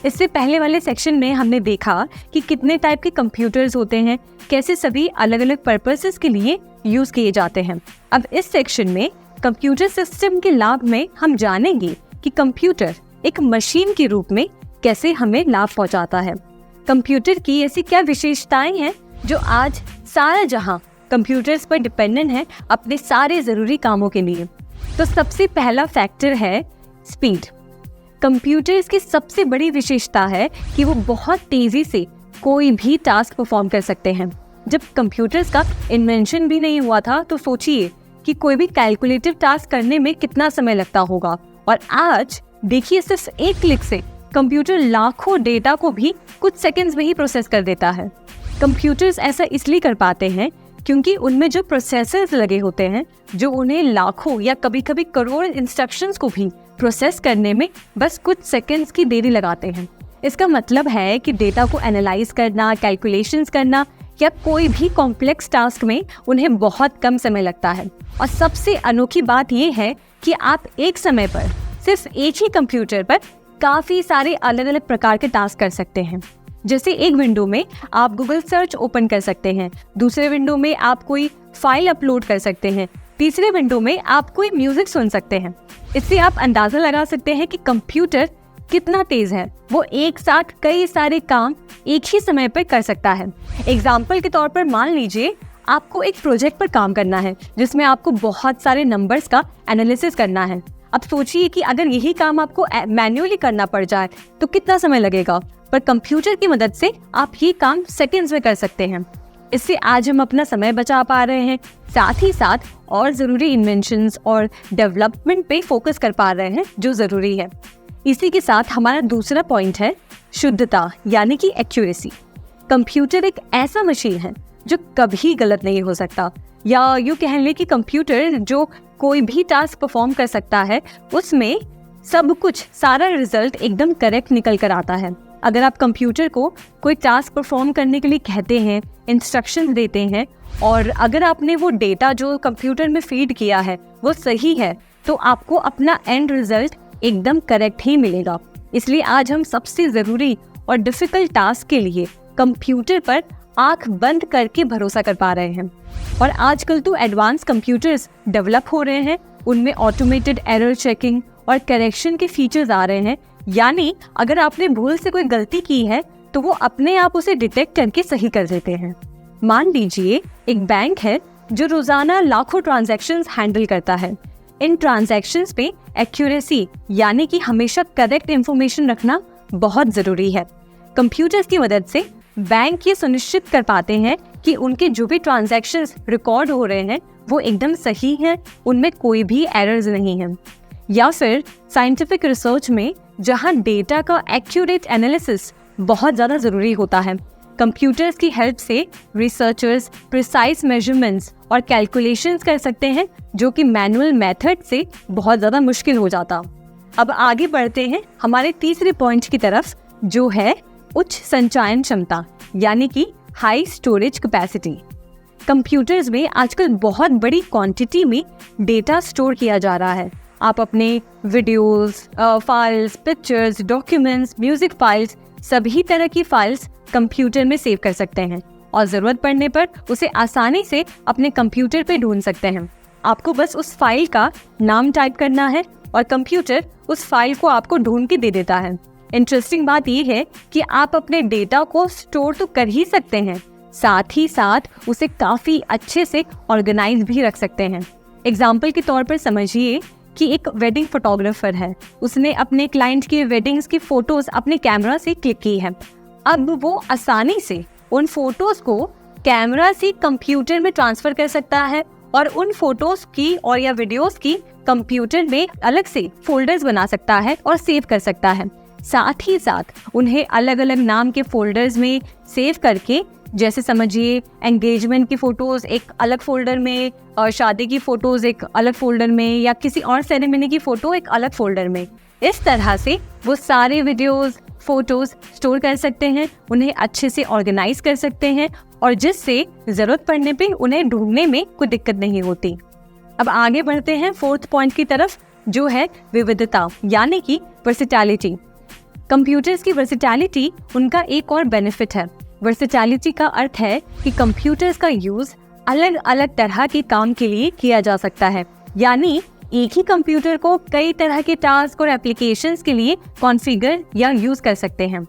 A: इससे पहले वाले सेक्शन में हमने देखा कि कितने टाइप के कंप्यूटर्स होते हैं, कैसे सभी अलग अलग पर्पसेस के लिए यूज किए जाते हैं। अब इस सेक्शन में कंप्यूटर सिस्टम के लाभ में हम जानेंगे कि कंप्यूटर एक मशीन के रूप में कैसे हमें लाभ पहुंचाता है। कंप्यूटर की ऐसी क्या विशेषताएं हैं जो आज सारा जहां कंप्यूटर्स पर डिपेंडेंट है अपने सारे जरूरी कामों के लिए। तो सबसे पहला फैक्टर है स्पीड। कंप्यूटर्स की सबसे बड़ी विशेषता है कि वो बहुत तेजी से कोई भी टास्क परफॉर्म कर सकते हैं। जब कंप्यूटर्स का इन्वेंशन भी नहीं हुआ था तो सोचिए कि कोई भी कैलकुलेटिव टास्क करने में कितना समय लगता होगा, और आज देखिए सिर्फ एक क्लिक से कंप्यूटर लाखों डेटा को भी कुछ सेकंड्स में ही प्रोसेस कर देता है। कंप्यूटर्स ऐसा इसलिए कर पाते हैं क्योंकि उनमें जो प्रोसेसर्स लगे होते हैं, जो उन्हें लाखों या कभी कभी करोड़ इंस्ट्रक्शंस को भी प्रोसेस करने में बस कुछ सेकंड्स की देरी लगाते हैं। इसका मतलब है कि डेटा को एनालाइज करना, कैलकुलेशंस करना या कोई भी कॉम्प्लेक्स टास्क में उन्हें बहुत कम समय लगता है। और सबसे अनोखी बात यह है कि आप एक समय पर सिर्फ एक ही कंप्यूटर पर काफ़ी सारे अलग अलग प्रकार के टास्क कर सकते हैं। जैसे एक विंडो में आप गूगल सर्च ओपन कर सकते हैं, दूसरे विंडो में आप कोई फाइल अपलोड कर सकते हैं, तीसरे विंडो में आप कोई म्यूजिक सुन सकते हैं। इससे आप अंदाजा लगा सकते हैं कि कंप्यूटर कितना तेज है। वो एक साथ कई सारे काम एक ही समय पर कर सकता है। एग्जाम्पल के तौर पर मान लीजिए आपको एक प्रोजेक्ट पर काम करना है जिसमें आपको बहुत सारे नंबर्स का एनालिसिस करना है। अब सोचिए कि अगर यही काम आपको मैन्युअली करना पड़ जाए तो कितना समय लगेगा, पर कंप्यूटर की मदद से आप ये काम सेकंड्स में कर सकते हैं। इससे आज हम अपना समय बचा पा रहे हैं, साथ ही साथ और ज़रूरी इन्वेंशंस और डेवलपमेंट पे फोकस कर पा रहे हैं जो ज़रूरी है। इसी के साथ हमारा दूसरा पॉइंट है शुद्धता, यानी कि एक्यूरेसी। कंप्यूटर एक ऐसा मशीन है जो कभी गलत नहीं हो सकता, या यूँ कह लें कि कंप्यूटर जो कोई भी टास्क परफॉर्म कर सकता है उसमें सब कुछ, सारा रिजल्ट एकदम करेक्ट निकल कर आता है। अगर आप कंप्यूटर को कोई टास्क परफॉर्म करने के लिए कहते हैं, इंस्ट्रक्शंस देते हैं, और अगर आपने वो डेटा जो कंप्यूटर में फीड किया है वो सही है, तो आपको अपना एंड रिजल्ट एकदम करेक्ट ही मिलेगा। इसलिए आज हम सबसे ज़रूरी और डिफ़िकल्ट टास्क के लिए कंप्यूटर पर आंख बंद करके भरोसा कर पा रहे हैं। और आजकल तो एडवांस कंप्यूटर्स डेवलप हो रहे हैं, उनमें ऑटोमेटेड एरर चेकिंग और करेक्शन के फीचर्स आ रहे हैं, यानी अगर आपने भूल से कोई गलती की है तो वो अपने आप उसे डिटेक्ट करके सही कर देते हैं। मान लीजिए एक बैंक है जो रोजाना लाखों ट्रांजैक्शंस हैंडल करता है। इन ट्रांजैक्शंस पे एक्यूरेसी, यानी कि हमेशा करेक्ट इंफॉर्मेशन रखना बहुत ज़रूरी है। कंप्यूटर्स की मदद से बैंक ये सुनिश्चित कर पाते हैं कि उनके जो भी ट्रांजैक्शंस रिकॉर्ड हो रहे हैं वो एकदम सही हैं, उनमें कोई भी एरर्स नहीं हैं। या फिर साइंटिफिक रिसर्च में जहां डेटा का एक्यूरेट एनालिसिस बहुत ज़्यादा ज़रूरी होता है, कंप्यूटर्स की हेल्प से रिसर्चर्स प्रिसाइज मेजरमेंट्स और कैलकुलेशंस कर सकते हैं, जो कि मैनुअल मेथड से बहुत ज़्यादा मुश्किल हो जाता। अब आगे बढ़ते हैं हमारे तीसरे पॉइंट की तरफ, जो है उच्च संचयन क्षमता, यानी कि हाई स्टोरेज कैपेसिटी। कंप्यूटर्स में आजकल बहुत बड़ी क्वांटिटी में डेटा स्टोर किया जा रहा है। आप अपने videos, files, pictures, documents, music files, सभी तरह की फाइल्स कंप्यूटर में सेव कर सकते हैं और ज़रूरत पड़ने पर उसे आसानी से अपने कंप्यूटर पे ढूंढ सकते हैं। आपको बस उस फाइल का नाम टाइप करना है और कंप्यूटर उस फाइल को आपको ढूंढ के दे देता है। इंटरेस्टिंग बात यह है कि आप अपने डेटा को स्टोर तो कर ही सकते हैं, साथ ही साथ उसे काफ़ी अच्छे से ऑर्गेनाइज भी रख सकते हैं। एग्जाम्पल के तौर पर समझिए कि एक वेडिंग फोटोग्राफर है, उसने अपने क्लाइंट की वेडिंग्स की फ़ोटोज़ अपने कैमरा से क्लिक की है। अब वो आसानी से उन फोटोज़ को कैमरा से कंप्यूटर में ट्रांसफ़र कर सकता है और उन फोटोज़ की और या वीडियोज़ की कंप्यूटर में अलग से फोल्डर्स बना सकता है और सेव कर सकता है। साथ ही साथ उन्हें अलग अलग नाम के फोल्डर्स में सेव करके, जैसे समझिए एंगेजमेंट की फ़ोटोज़ एक अलग फोल्डर में और शादी की फ़ोटोज़ एक अलग फोल्डर में, या किसी और सेरेमनी की फ़ोटो एक अलग फोल्डर में। इस तरह से वो सारे वीडियोज़, फ़ोटोज़ स्टोर कर सकते हैं, उन्हें अच्छे से ऑर्गेनाइज कर सकते हैं, और जिससे ज़रूरत पड़ने पे उन्हें ढूंढने में कोई दिक्कत नहीं होती। अब आगे बढ़ते हैं फोर्थ पॉइंट की तरफ, जो है विविधता, यानी कि वर्सेटैलिटी। कंप्यूटर्स की वर्सेटैलिटी उनका एक और बेनिफिट है। वर्सेटैलिटी का अर्थ है कि कंप्यूटर्स का यूज़ अलग अलग तरह के काम के लिए किया जा सकता है, यानी एक ही कंप्यूटर को कई तरह के टास्क और एप्लीकेशंस के लिए कॉन्फ़िगर या यूज़ कर सकते हैं।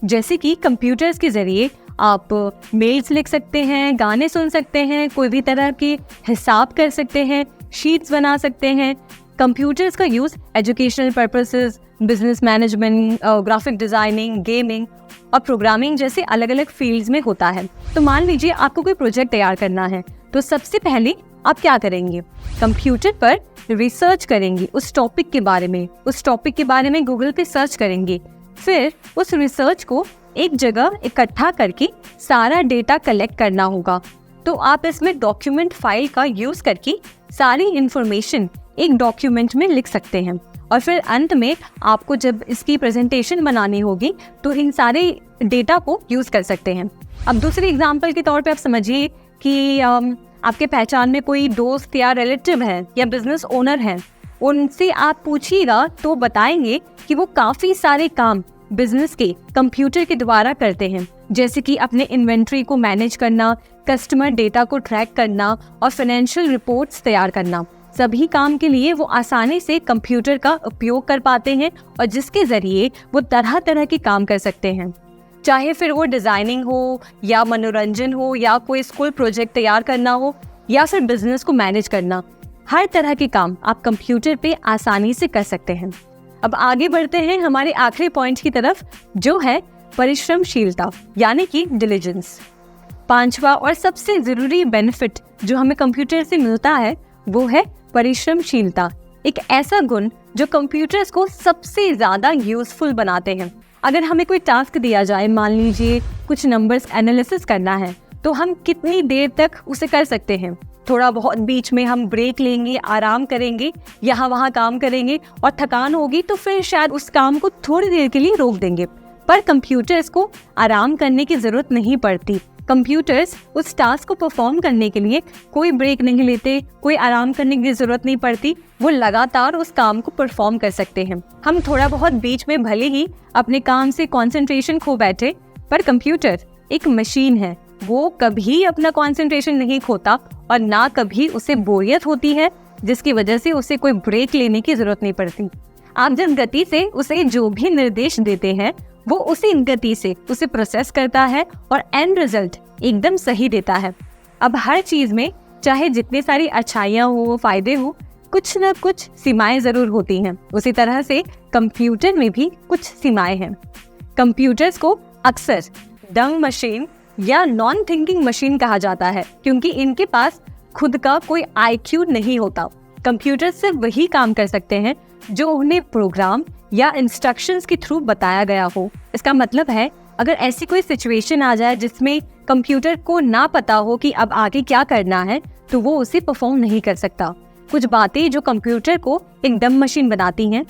A: जैसे कि कंप्यूटर्स के ज़रिए आप मेल्स लिख सकते हैं, गाने सुन सकते हैं, कोई भी तरह के हिसाब कर सकते हैं, शीट्स बना सकते हैं। कंप्यूटर्स का use educational purposes, business management, graphic designing, gaming और प्रोग्रामिंग जैसे अलग अलग फील्ड्स में होता है। तो मान लीजिए आपको कोई प्रोजेक्ट तैयार करना है, तो सबसे पहले आप क्या करेंगे? कंप्यूटर पर रिसर्च करेंगे उस टॉपिक के बारे में गूगल पे सर्च करेंगे। फिर उस रिसर्च को एक जगह इकट्ठा करके सारा डेटा कलेक्ट करना होगा। तो आप इसमें डॉक्यूमेंट फाइल का यूज़ करके सारी इंफॉर्मेशन एक डॉक्यूमेंट में लिख सकते हैं, और फिर अंत में आपको जब इसकी प्रेजेंटेशन बनानी होगी तो इन सारे डेटा को यूज़ कर सकते हैं। अब दूसरे एग्जाम्पल के तौर पे आप समझिए कि आपके पहचान में कोई दोस्त या रिलेटिव है या बिजनेस ओनर है, उनसे आप पूछिएगा तो बताएंगे कि वो काफ़ी सारे काम बिजनेस के कंप्यूटर के द्वारा करते हैं, जैसे कि अपने इन्वेंट्री को मैनेज करना, कस्टमर डेटा को ट्रैक करना और फाइनेंशियल रिपोर्ट्स तैयार करना। सभी काम के लिए वो आसानी से कंप्यूटर का उपयोग कर पाते हैं और जिसके ज़रिए वो तरह तरह के काम कर सकते हैं। चाहे फिर वो डिज़ाइनिंग हो या मनोरंजन हो या कोई स्कूल प्रोजेक्ट तैयार करना हो या फिर बिजनेस को मैनेज करना, हर तरह के काम आप कंप्यूटर पे आसानी से कर सकते हैं। अब आगे बढ़ते हैं हमारे आखिरी पॉइंट की तरफ, जो है परिश्रमशीलता यानी कि डिलिजेंस। पांचवा और सबसे जरूरी बेनिफिट जो हमें कंप्यूटर से मिलता है वो है परिश्रमशीलता, एक ऐसा गुण जो कंप्यूटर्स को सबसे ज्यादा यूजफुल बनाते हैं। अगर हमें कोई टास्क दिया जाए, मान लीजिए कुछ नंबर्स एनालिसिस करना है, तो हम कितनी देर तक उसे कर सकते हैं। थोड़ा बहुत बीच में हम ब्रेक लेंगे, आराम करेंगे, यहाँ वहाँ काम करेंगे और थकान होगी तो फिर शायद उस काम को थोड़ी देर के लिए रोक देंगे। पर कंप्यूटर्स को आराम करने की जरूरत नहीं पड़ती। कंप्यूटर्स उस टास्क को परफॉर्म करने के लिए कोई ब्रेक नहीं लेते, कोई आराम करने की जरूरत नहीं पड़ती, वो लगातार उस काम को परफॉर्म कर सकते हैं। हम थोड़ा बहुत बीच में भले ही अपने काम से कंसंट्रेशन खो बैठे, पर कंप्यूटर एक मशीन है, वो कभी अपना कंसंट्रेशन नहीं खोता और ना कभी उसे बोरियत होती है जिसकी वजह से उसे कोई ब्रेक लेने की जरूरत नहीं पड़ती। आप जिस गति से उसे जो भी निर्देश देते हैं वो उसी गति से उसे प्रोसेस करता है और एंड रिजल्ट एकदम सही देता है। अब हर चीज में चाहे जितनी सारी अच्छाइयाँ हो, फायदे हो, कुछ न कुछ सीमाएं जरूर होती हैं। उसी तरह से कंप्यूटर में भी कुछ सीमाएं हैं। कंप्यूटर्स को अक्सर डंग मशीन या नॉन थिंकिंग मशीन कहा जाता है क्योंकि इनके पास खुद का कोई IQ नहीं होता। कंप्यूटर सिर्फ वही काम कर सकते हैं जो उन्हें प्रोग्राम या इंस्ट्रक्शंस के थ्रू बताया गया हो। इसका मतलब है अगर ऐसी कोई सिचुएशन आ जाए जिसमें कंप्यूटर को ना पता हो कि अब आगे क्या करना है, तो वो उसे परफॉर्म नहीं कर सकता। कुछ बातें जो कंप्यूटर को एक डम मशीन बनाती हैं।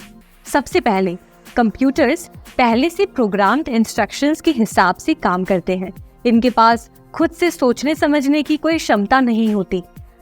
A: सबसे पहले कंप्यूटर्स पहले से प्रोग्राम्ड इंस्ट्रक्शंस के हिसाब से काम करते हैं। इनके पास खुद से सोचने समझने की कोई क्षमता नहीं होती।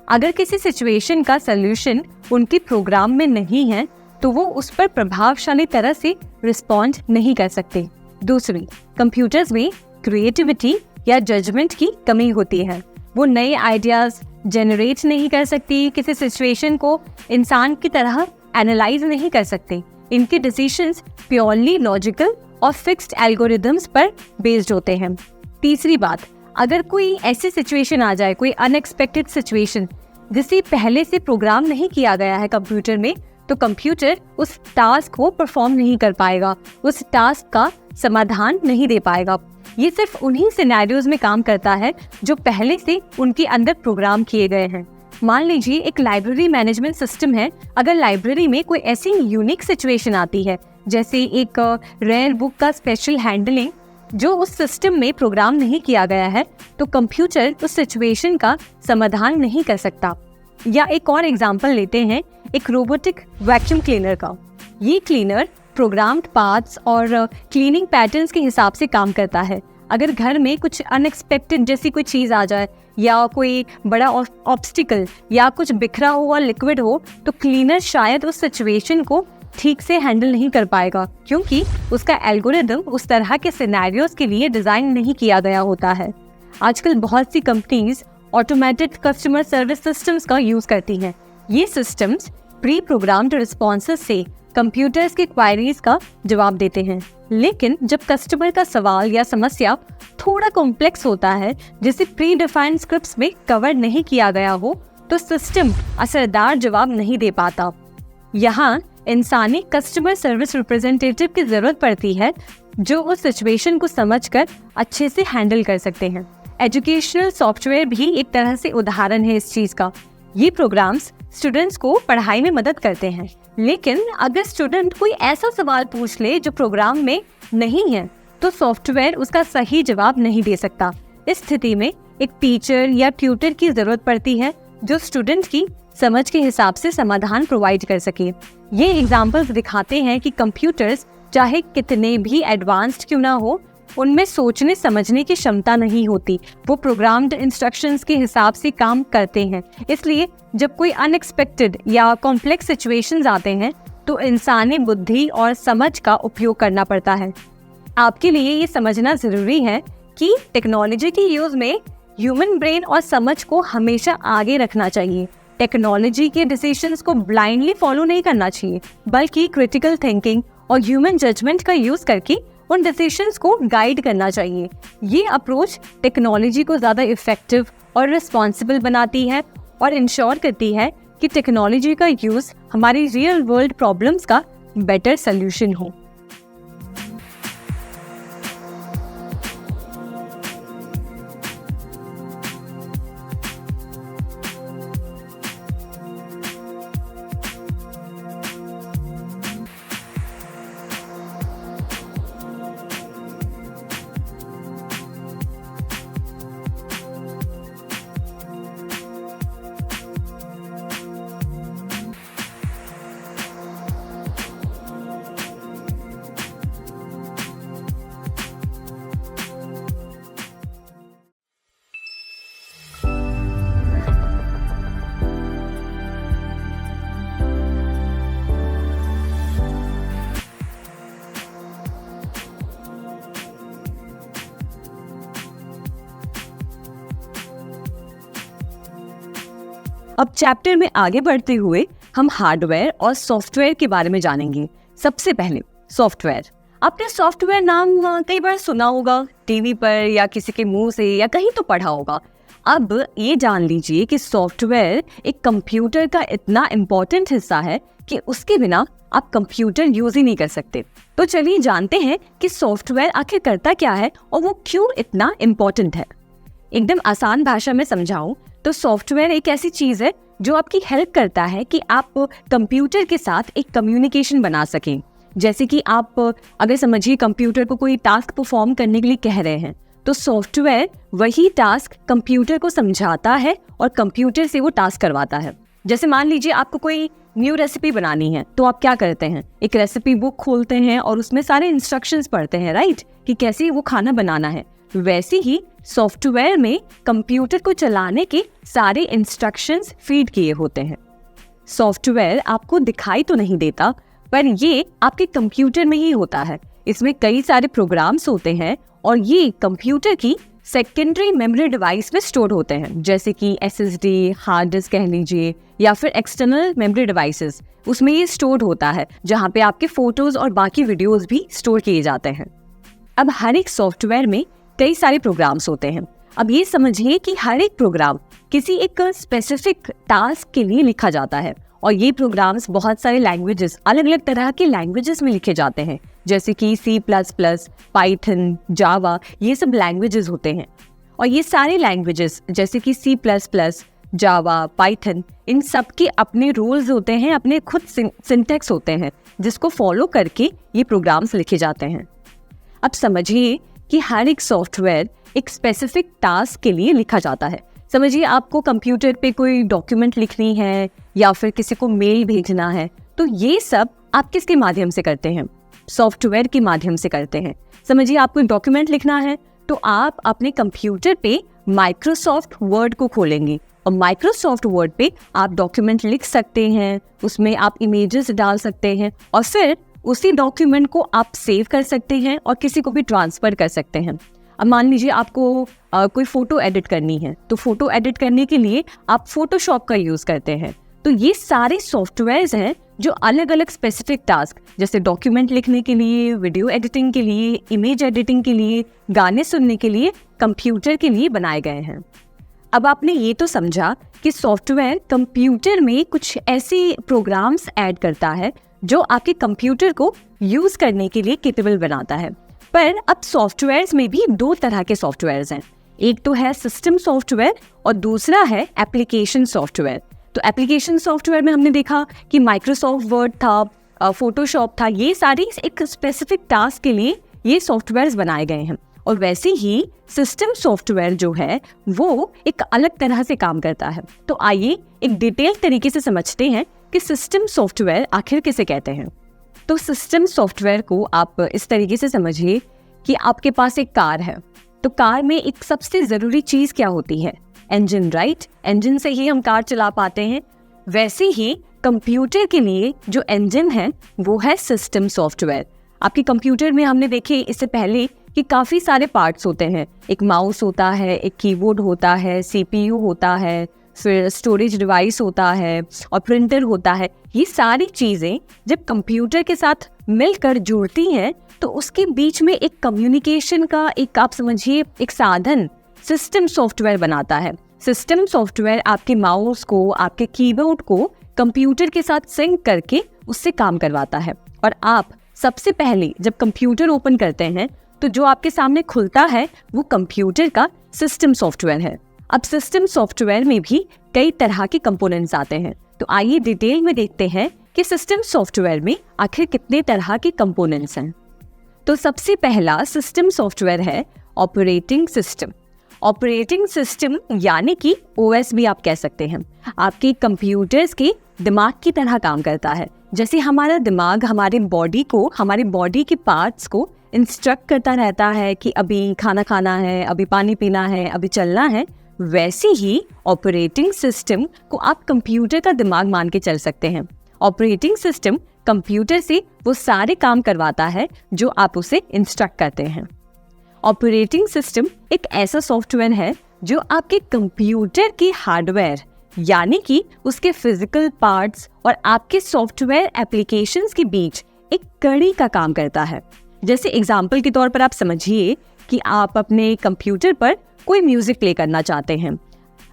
A: अगर किसी सिचुएशन का सलूशन उनके प्रोग्राम में नहीं है तो वो उस पर प्रभावशाली तरह से रिस्पॉन्ड नहीं कर सकते। दूसरी, कंप्यूटर्स में क्रिएटिविटी या जजमेंट की कमी होती है। वो नए आइडियाज जनरेट नहीं कर सकती, किसी सिचुएशन को इंसान की तरह एनालाइज नहीं कर सकते। इनके डिसीजंस प्योरली लॉजिकल और फिक्स्ड एल्गोरिदम्स पर बेस्ड होते हैं। तीसरी बात, अगर कोई ऐसी सिचुएशन आ जाए, कोई अनएक्सपेक्टेड सिचुएशन जिसे पहले से प्रोग्राम नहीं किया गया है कंप्यूटर में, तो कंप्यूटर उस टास्क को परफॉर्म नहीं कर पाएगा, उस टास्क का समाधान नहीं दे पाएगा। ये सिर्फ उन्हीं सिनेरियोज में काम करता है जो पहले से उनके अंदर प्रोग्राम किए गए हैं। मान लीजिए एक लाइब्रेरी मैनेजमेंट सिस्टम है। अगर लाइब्रेरी में कोई ऐसी यूनिक सिचुएशन आती है, जैसे एक रेयर बुक का स्पेशल हैंडलिंग जो उस सिस्टम में प्रोग्राम नहीं किया गया है, तो कंप्यूटर उस सिचुएशन का समाधान नहीं कर सकता। या एक और एग्जांपल लेते हैं, एक रोबोटिक वैक्यूम क्लीनर का। ये क्लीनर प्रोग्राम्ड पार्ट्स और क्लीनिंग पैटर्न्स के हिसाब से काम करता है। अगर घर में कुछ अनएक्सपेक्टेड जैसी कोई चीज़ आ जाए या कोई बड़ा ऑब्स्टिकल या कुछ बिखरा हुआ लिक्विड हो, तो क्लीनर शायद उस सिचुएशन को ठीक से हैंडल नहीं कर पाएगा क्योंकि उसका एल्गोरिदम उस तरह के सिनेरियोज के लिए डिज़ाइन नहीं किया गया होता है। आजकल बहुत सी companies automated customer service systems का यूज़ करती हैं। ये सिस्टम्स प्री प्रोग्राम्ड रिस्पॉन्सेस से कंप्यूटर्स के क्वायरीज का जवाब देते हैं। लेकिन जब कस्टमर का सवाल या समस्या थोड़ा कॉम्प्लेक्स होता है, जिसे प्री डिफाइंड स्क्रिप्ट्स में कवर नहीं किया गया हो, तो सिस्टम असरदार जवाब नहीं दे पाता। यहाँ इंसानी कस्टमर सर्विस रिप्रेजेंटेटिव की जरूरत पड़ती है जो उस सिचुएशन को समझकर अच्छे से हैंडल कर सकते हैं। एजुकेशनल सॉफ्टवेयर भी एक तरह से उदाहरण है इस चीज का। ये प्रोग्राम्स स्टूडेंट्स को पढ़ाई में मदद करते हैं, लेकिन अगर स्टूडेंट कोई ऐसा सवाल पूछ ले जो प्रोग्राम में नहीं है, तो सॉफ्टवेयर उसका सही जवाब नहीं दे सकता। इस स्थिति में एक टीचर या ट्यूटर की जरूरत पड़ती है जो स्टूडेंट की समझ के हिसाब से समाधान प्रोवाइड कर सके। ये एग्जाम्पल्स दिखाते हैं कि कंप्यूटर्स चाहे कितने भी एडवांस्ड क्यों ना हो, उनमें सोचने समझने की क्षमता नहीं होती। वो प्रोग्राम्ड इंस्ट्रक्शंस के हिसाब से काम करते हैं। इसलिए जब कोई अनएक्सपेक्टेड या कॉम्प्लेक्स सिचुएशंस आते हैं तो इंसानी बुद्धि और समझ का उपयोग करना पड़ता है। आपके लिए ये समझना जरूरी है कि टेक्नोलॉजी के यूज में ह्यूमन ब्रेन और समझ को हमेशा आगे रखना चाहिए। टेक्नोलॉजी के डिसीजंस को ब्लाइंडली फॉलो नहीं करना चाहिए, बल्कि क्रिटिकल थिंकिंग और ह्यूमन जजमेंट का यूज करके उन डिसीजंस को गाइड करना चाहिए। ये अप्रोच टेक्नोलॉजी को ज़्यादा इफेक्टिव और रिस्पॉन्सिबल बनाती है और इंश्योर करती है कि टेक्नोलॉजी का यूज़ हमारी रियल वर्ल्ड प्रॉब्लम्स का बेटर सोल्यूशन हो। अब चैप्टर में आगे बढ़ते हुए हम हार्डवेयर और सॉफ्टवेयर के बारे में जानेंगे। सबसे पहले सॉफ्टवेयर। आपने सॉफ्टवेयर नाम कई बार सुना होगा, टीवी पर या किसी के मुंह से या कहीं तो पढ़ा होगा। अब ये जान लीजिए कि सॉफ्टवेयर एक कंप्यूटर का इतना इम्पोर्टेंट हिस्सा है कि उसके बिना आप कंप्यूटर यूज ही नहीं कर सकते। तो चलिए जानते हैं कि सॉफ्टवेयर आखिर करता क्या है और वो क्यों इतना इम्पोर्टेंट है। एकदम आसान भाषा में समझाऊं तो सॉफ्टवेयर एक ऐसी चीज है जो आपकी हेल्प करता है कि आप कंप्यूटर के साथ एक कम्युनिकेशन बना सकें। जैसे कि आप अगर समझिए कंप्यूटर को कोई टास्क परफॉर्म करने के लिए कह रहे हैं, तो सॉफ्टवेयर वही टास्क कंप्यूटर को समझाता है और कंप्यूटर से वो टास्क करवाता है। जैसे मान लीजिए आपको कोई न्यू रेसिपी बनानी है, तो आप क्या करते हैं, एक रेसिपी बुक खोलते हैं और उसमें सारे इंस्ट्रक्शंस पढ़ते हैं, राइट, कि कैसे वो खाना बनाना है। वैसे ही सॉफ्टवेयर में कंप्यूटर को चलाने के सारे इंस्ट्रक्शंस फीड किए होते हैं। सॉफ्टवेयर आपको दिखाई तो नहीं देता, पर ये आपके कंप्यूटर में ही होता है। इसमें कई सारे प्रोग्राम्स होते हैं और ये कंप्यूटर की सेकेंडरी मेमोरी डिवाइस में स्टोर होते हैं, जैसे कि एसएसडी, हार्ड डिस्क कह लीजिए, या फिर एक्सटर्नल मेमोरी डिवाइसेस। उसमें ये स्टोर होता है जहाँ पे आपके फोटोज और बाकी वीडियोज भी स्टोर किए जाते हैं। अब हर एक सॉफ्टवेयर में कई सारे प्रोग्राम्स होते हैं। अब ये समझिए कि हर एक प्रोग्राम किसी एक स्पेसिफिक टास्क के लिए लिखा जाता है और ये प्रोग्राम्स बहुत सारे लैंग्वेजेस, अलग अलग तरह के लैंग्वेजेस में लिखे जाते हैं, जैसे कि C++, पाइथन, जावा, ये सब लैंग्वेजेस होते हैं। और ये सारे लैंग्वेजेस जैसे कि C++, जावा, पाइथन, इन सब के अपने रूल्स होते हैं, अपने खुद सिंटैक्स होते हैं, जिसको फॉलो करके ये प्रोग्राम्स लिखे जाते हैं। अब समझिए कि हर एक सॉफ्टवेयर एक स्पेसिफिक टास्क के लिए लिखा जाता है। समझिए आपको कंप्यूटर पे कोई डॉक्यूमेंट लिखनी है या फिर किसी को मेल भेजना है, तो ये सब आप किसके माध्यम से करते हैं, सॉफ्टवेयर के माध्यम से करते हैं। समझिए आपको डॉक्यूमेंट लिखना है तो आप अपने कंप्यूटर पे माइक्रोसॉफ्ट वर्ड को खोलेंगे और माइक्रोसॉफ्ट वर्ड पे आप डॉक्यूमेंट लिख सकते हैं, उसमें आप इमेजेस डाल सकते हैं और फिर उसी डॉक्यूमेंट को आप सेव कर सकते हैं और किसी को भी ट्रांसफर कर सकते हैं। अब मान लीजिए आपको कोई फोटो एडिट करनी है, तो फोटो एडिट करने के लिए आप फोटोशॉप का यूज करते हैं। तो ये सारे सॉफ्टवेयर्स हैं जो अलग अलग स्पेसिफिक टास्क, जैसे डॉक्यूमेंट लिखने के लिए, वीडियो एडिटिंग के लिए, इमेज एडिटिंग के लिए, गाने सुनने के लिए, कंप्यूटर के लिए बनाए गए हैं। अब आपने ये तो समझा कि सॉफ्टवेयर कंप्यूटर में कुछ ऐसे प्रोग्राम्स ऐड करता है जो आपके कंप्यूटर को यूज करने के लिए केपेबल बनाता है। पर अब सॉफ्टवेयर्स में भी दो तरह के सॉफ्टवेयर्स हैं, एक तो है सिस्टम सॉफ्टवेयर और दूसरा है एप्लीकेशन सॉफ्टवेयर। तो एप्लीकेशन सॉफ्टवेयर में हमने देखा कि माइक्रोसॉफ्ट वर्ड था, फोटोशॉप था, ये सारी एक स्पेसिफिक टास्क के लिए ये सॉफ्टवेयर्स बनाए गए हैं। और वैसे ही सिस्टम सॉफ्टवेयर जो है वो एक अलग तरह से काम करता है। तो आइए एक डिटेल तरीके से समझते हैं कि सिस्टम सॉफ्टवेयर आखिर किसे कहते हैं। तो सिस्टम सॉफ्टवेयर को आप इस तरीके से समझिए कि आपके पास एक कार है, तो कार में एक सबसे ज़रूरी चीज़ क्या होती है, इंजन, राइट। इंजन से ही हम कार चला पाते हैं। वैसे ही कंप्यूटर के लिए जो इंजन है वो है सिस्टम सॉफ्टवेयर। आपके कंप्यूटर में हमने देखे इससे पहले कि काफ़ी सारे पार्ट्स होते हैं, एक माउस होता है, एक कीबोर्ड होता है, CPU होता है, फिर स्टोरेज डिवाइस होता है और प्रिंटर होता है। ये सारी चीज़ें जब कंप्यूटर के साथ मिलकर जुड़ती हैं तो उसके बीच में एक कम्युनिकेशन का एक आप समझिए एक साधन सिस्टम सॉफ्टवेयर बनाता है। सिस्टम सॉफ्टवेयर आपके माउस को, आपके कीबोर्ड को कंप्यूटर के साथ सिंक करके उससे काम करवाता है। और आप सबसे पहले जब कंप्यूटर ओपन करते हैं तो जो आपके सामने खुलता है वो कंप्यूटर का सिस्टम सॉफ्टवेयर है। अब सिस्टम सॉफ्टवेयर में भी कई तरह के कंपोनेंट्स आते हैं, तो आइए डिटेल में देखते हैं कि सिस्टम सॉफ्टवेयर में आखिर कितने तरह के कंपोनेंट्स हैं। तो सबसे पहला सिस्टम सॉफ्टवेयर है ऑपरेटिंग सिस्टम। ऑपरेटिंग सिस्टम यानी कि ओएस भी आप कह सकते हैं, आपके कंप्यूटर्स के दिमाग की तरह काम करता है। जैसे हमारा दिमाग हमारे बॉडी के पार्ट्स को इंस्ट्रक्ट करता रहता है कि अभी खाना खाना है, अभी पानी पीना है, अभी चलना है, वैसे ही ऑपरेटिंग सिस्टम को आप कंप्यूटर का दिमाग मान के चल सकते हैं। ऑपरेटिंग सिस्टम कंप्यूटर से वो सारे काम करवाता है जो आप उसे इंस्ट्रक्ट करते हैं। ऑपरेटिंग सिस्टम एक ऐसा सॉफ्टवेयर है जो आपके कंप्यूटर के हार्डवेयर यानी कि उसके फिजिकल पार्ट्स और आपके सॉफ्टवेयर एप्लीकेशंस के बीच एक कड़ी का काम करता है। जैसे एग्जाम्पल के तौर पर आप समझिए कि आप अपने कंप्यूटर पर कोई म्यूजिक प्ले करना चाहते हैं।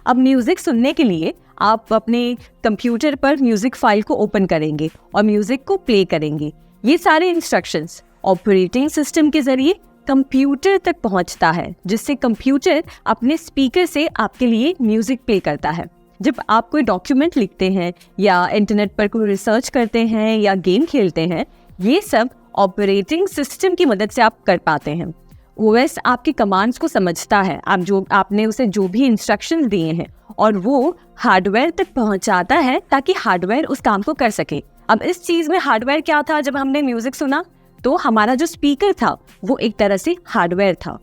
A: अब म्यूजिक सुनने के लिए आप अपने कंप्यूटर पर म्यूजिक फाइल को ओपन करेंगे और म्यूजिक को प्ले करेंगे। ये सारे इंस्ट्रक्शंस ऑपरेटिंग सिस्टम के जरिए कंप्यूटर तक पहुंचता है, जिससे कंप्यूटर अपने स्पीकर से आपके लिए म्यूजिक प्ले करता है। जब आप कोई डॉक्यूमेंट लिखते हैं या इंटरनेट पर कोई रिसर्च करते हैं या गेम खेलते हैं, ये सब ऑपरेटिंग सिस्टम की मदद से आप कर पाते हैं। ओएस आपकी कमांड्स को समझता है, आपने उसे जो भी इंस्ट्रक्शंस दिए हैं, और वो हार्डवेयर तक पहुंचाता है ताकि हार्डवेयर उस काम को कर सके। अब इस चीज में हार्डवेयर क्या था? जब हमने म्यूजिक सुना तो हमारा जो स्पीकर था वो एक तरह से हार्डवेयर था।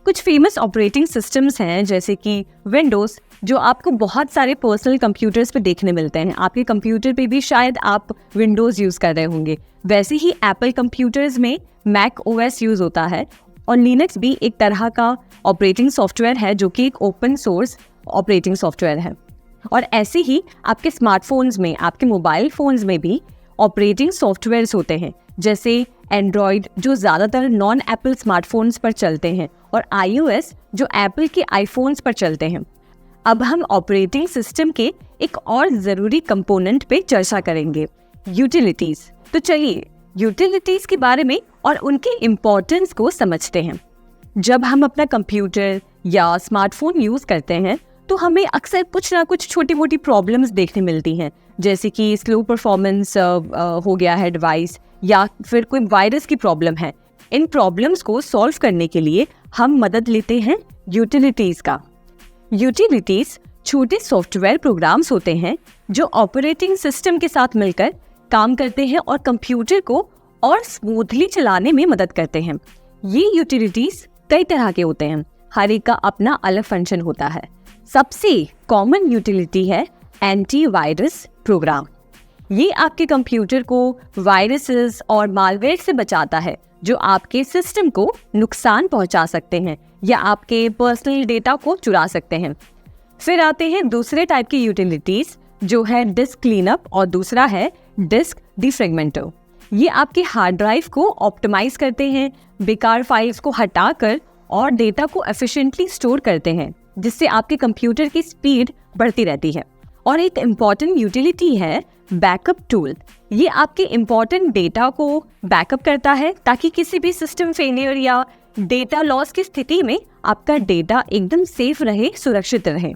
A: कुछ फेमस ऑपरेटिंग सिस्टम्स हैं जैसे कि विंडोज, जो आपको बहुत सारे पर्सनल कंप्यूटर्स पे देखने मिलते हैं। आपके कंप्यूटर पे भी शायद आप विंडोज यूज कर रहे होंगे। वैसे ही एप्पल कंप्यूटर्स में मैक ओएस यूज होता है, और लिनक्स भी एक तरह का ऑपरेटिंग सॉफ्टवेयर है जो कि एक ओपन सोर्स ऑपरेटिंग सॉफ्टवेयर है। और ऐसे ही आपके स्मार्टफोन्स में, आपके मोबाइल फोन्स में भी ऑपरेटिंग सॉफ्टवेयर्स होते हैं, जैसे एंड्रॉयड जो ज़्यादातर नॉन एप्पल स्मार्टफोन्स पर चलते हैं, और iOS जो एप्पल के आईफोन्स पर चलते हैं। अब हम ऑपरेटिंग सिस्टम के एक और ज़रूरी कंपोनेंट पे चर्चा करेंगे, यूटिलिटीज़। तो चलिए यूटिलिटीज़ के बारे में और उनके इम्पोर्टेंस को समझते हैं। जब हम अपना कंप्यूटर या स्मार्टफोन यूज़ करते हैं तो हमें अक्सर कुछ ना कुछ छोटी मोटी प्रॉब्लम्स देखने मिलती हैं, जैसे कि स्लो परफॉर्मेंस हो गया है डिवाइस, या फिर कोई वायरस की प्रॉब्लम है। इन प्रॉब्लम्स को सॉल्व करने के लिए हम मदद लेते हैं यूटिलिटीज़ का। यूटिलिटीज़ छोटे सॉफ्टवेयर प्रोग्राम्स होते हैं जो ऑपरेटिंग सिस्टम के साथ मिलकर काम करते हैं और कंप्यूटर को और स्मूथली चलाने में मदद करते हैं। ये यूटिलिटीज़ कई तरह के होते हैं, हर एक का अपना अलग फंक्शन होता है। सबसे कॉमन यूटिलिटी है एंटीवायरस प्रोग्राम। ये आपके कंप्यूटर को वायरसेस और मालवेयर से बचाता है जो आपके सिस्टम को नुकसान पहुंचा सकते हैं या आपके पर्सनल डेटा को चुरा सकते हैं। फिर आते हैं दूसरे टाइप की यूटिलिटीज, जो है डिस्क क्लीनअप और दूसरा है डिस्क डिफ्रेगमेंटर। ये आपके हार्ड ड्राइव को ऑप्टिमाइज करते हैं, बेकार फाइल्स को हटाकर और डेटा को एफिशिएंटली स्टोर करते हैं, जिससे आपके कंप्यूटर की स्पीड बढ़ती रहती है। और एक इम्पॉर्टेंट यूटिलिटी है बैकअप टूल। ये आपके इम्पॉर्टेंट डेटा को बैकअप करता है ताकि किसी भी सिस्टम फेलियर या डेटा लॉस की स्थिति में आपका डेटा एकदम सेफ रहे, सुरक्षित रहे।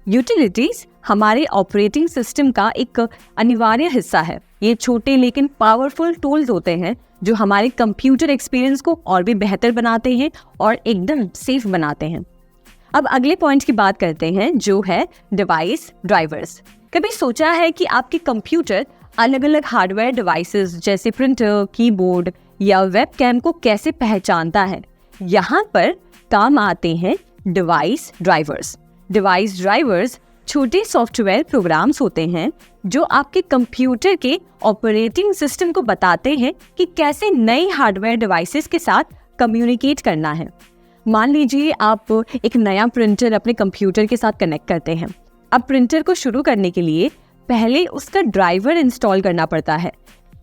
A: यूटिलिटीज हमारे ऑपरेटिंग सिस्टम का एक अनिवार्य हिस्सा है। ये छोटे लेकिन पावरफुल टूल्स होते हैं जो हमारे कंप्यूटर एक्सपीरियंस को और भी बेहतर बनाते हैं और एकदम सेफ बनाते हैं। अब अगले पॉइंट की बात करते हैं, जो है डिवाइस ड्राइवर्स। कभी सोचा है कि आपके कंप्यूटर अलग अलग हार्डवेयर डिवाइसेस जैसे प्रिंटर, कीबोर्ड या वेबकैम को कैसे पहचानता है? यहाँ पर काम आते हैं डिवाइस ड्राइवर्स। डिवाइस ड्राइवर्स छोटे सॉफ्टवेयर प्रोग्राम्स होते हैं जो आपके कंप्यूटर के ऑपरेटिंग सिस्टम को बताते हैं कि कैसे नए हार्डवेयर डिवाइसेस के साथ कम्युनिकेट करना है। मान लीजिए आप एक नया प्रिंटर अपने कंप्यूटर के साथ कनेक्ट करते हैं। अब प्रिंटर को शुरू करने के लिए पहले उसका ड्राइवर इंस्टॉल करना पड़ता है।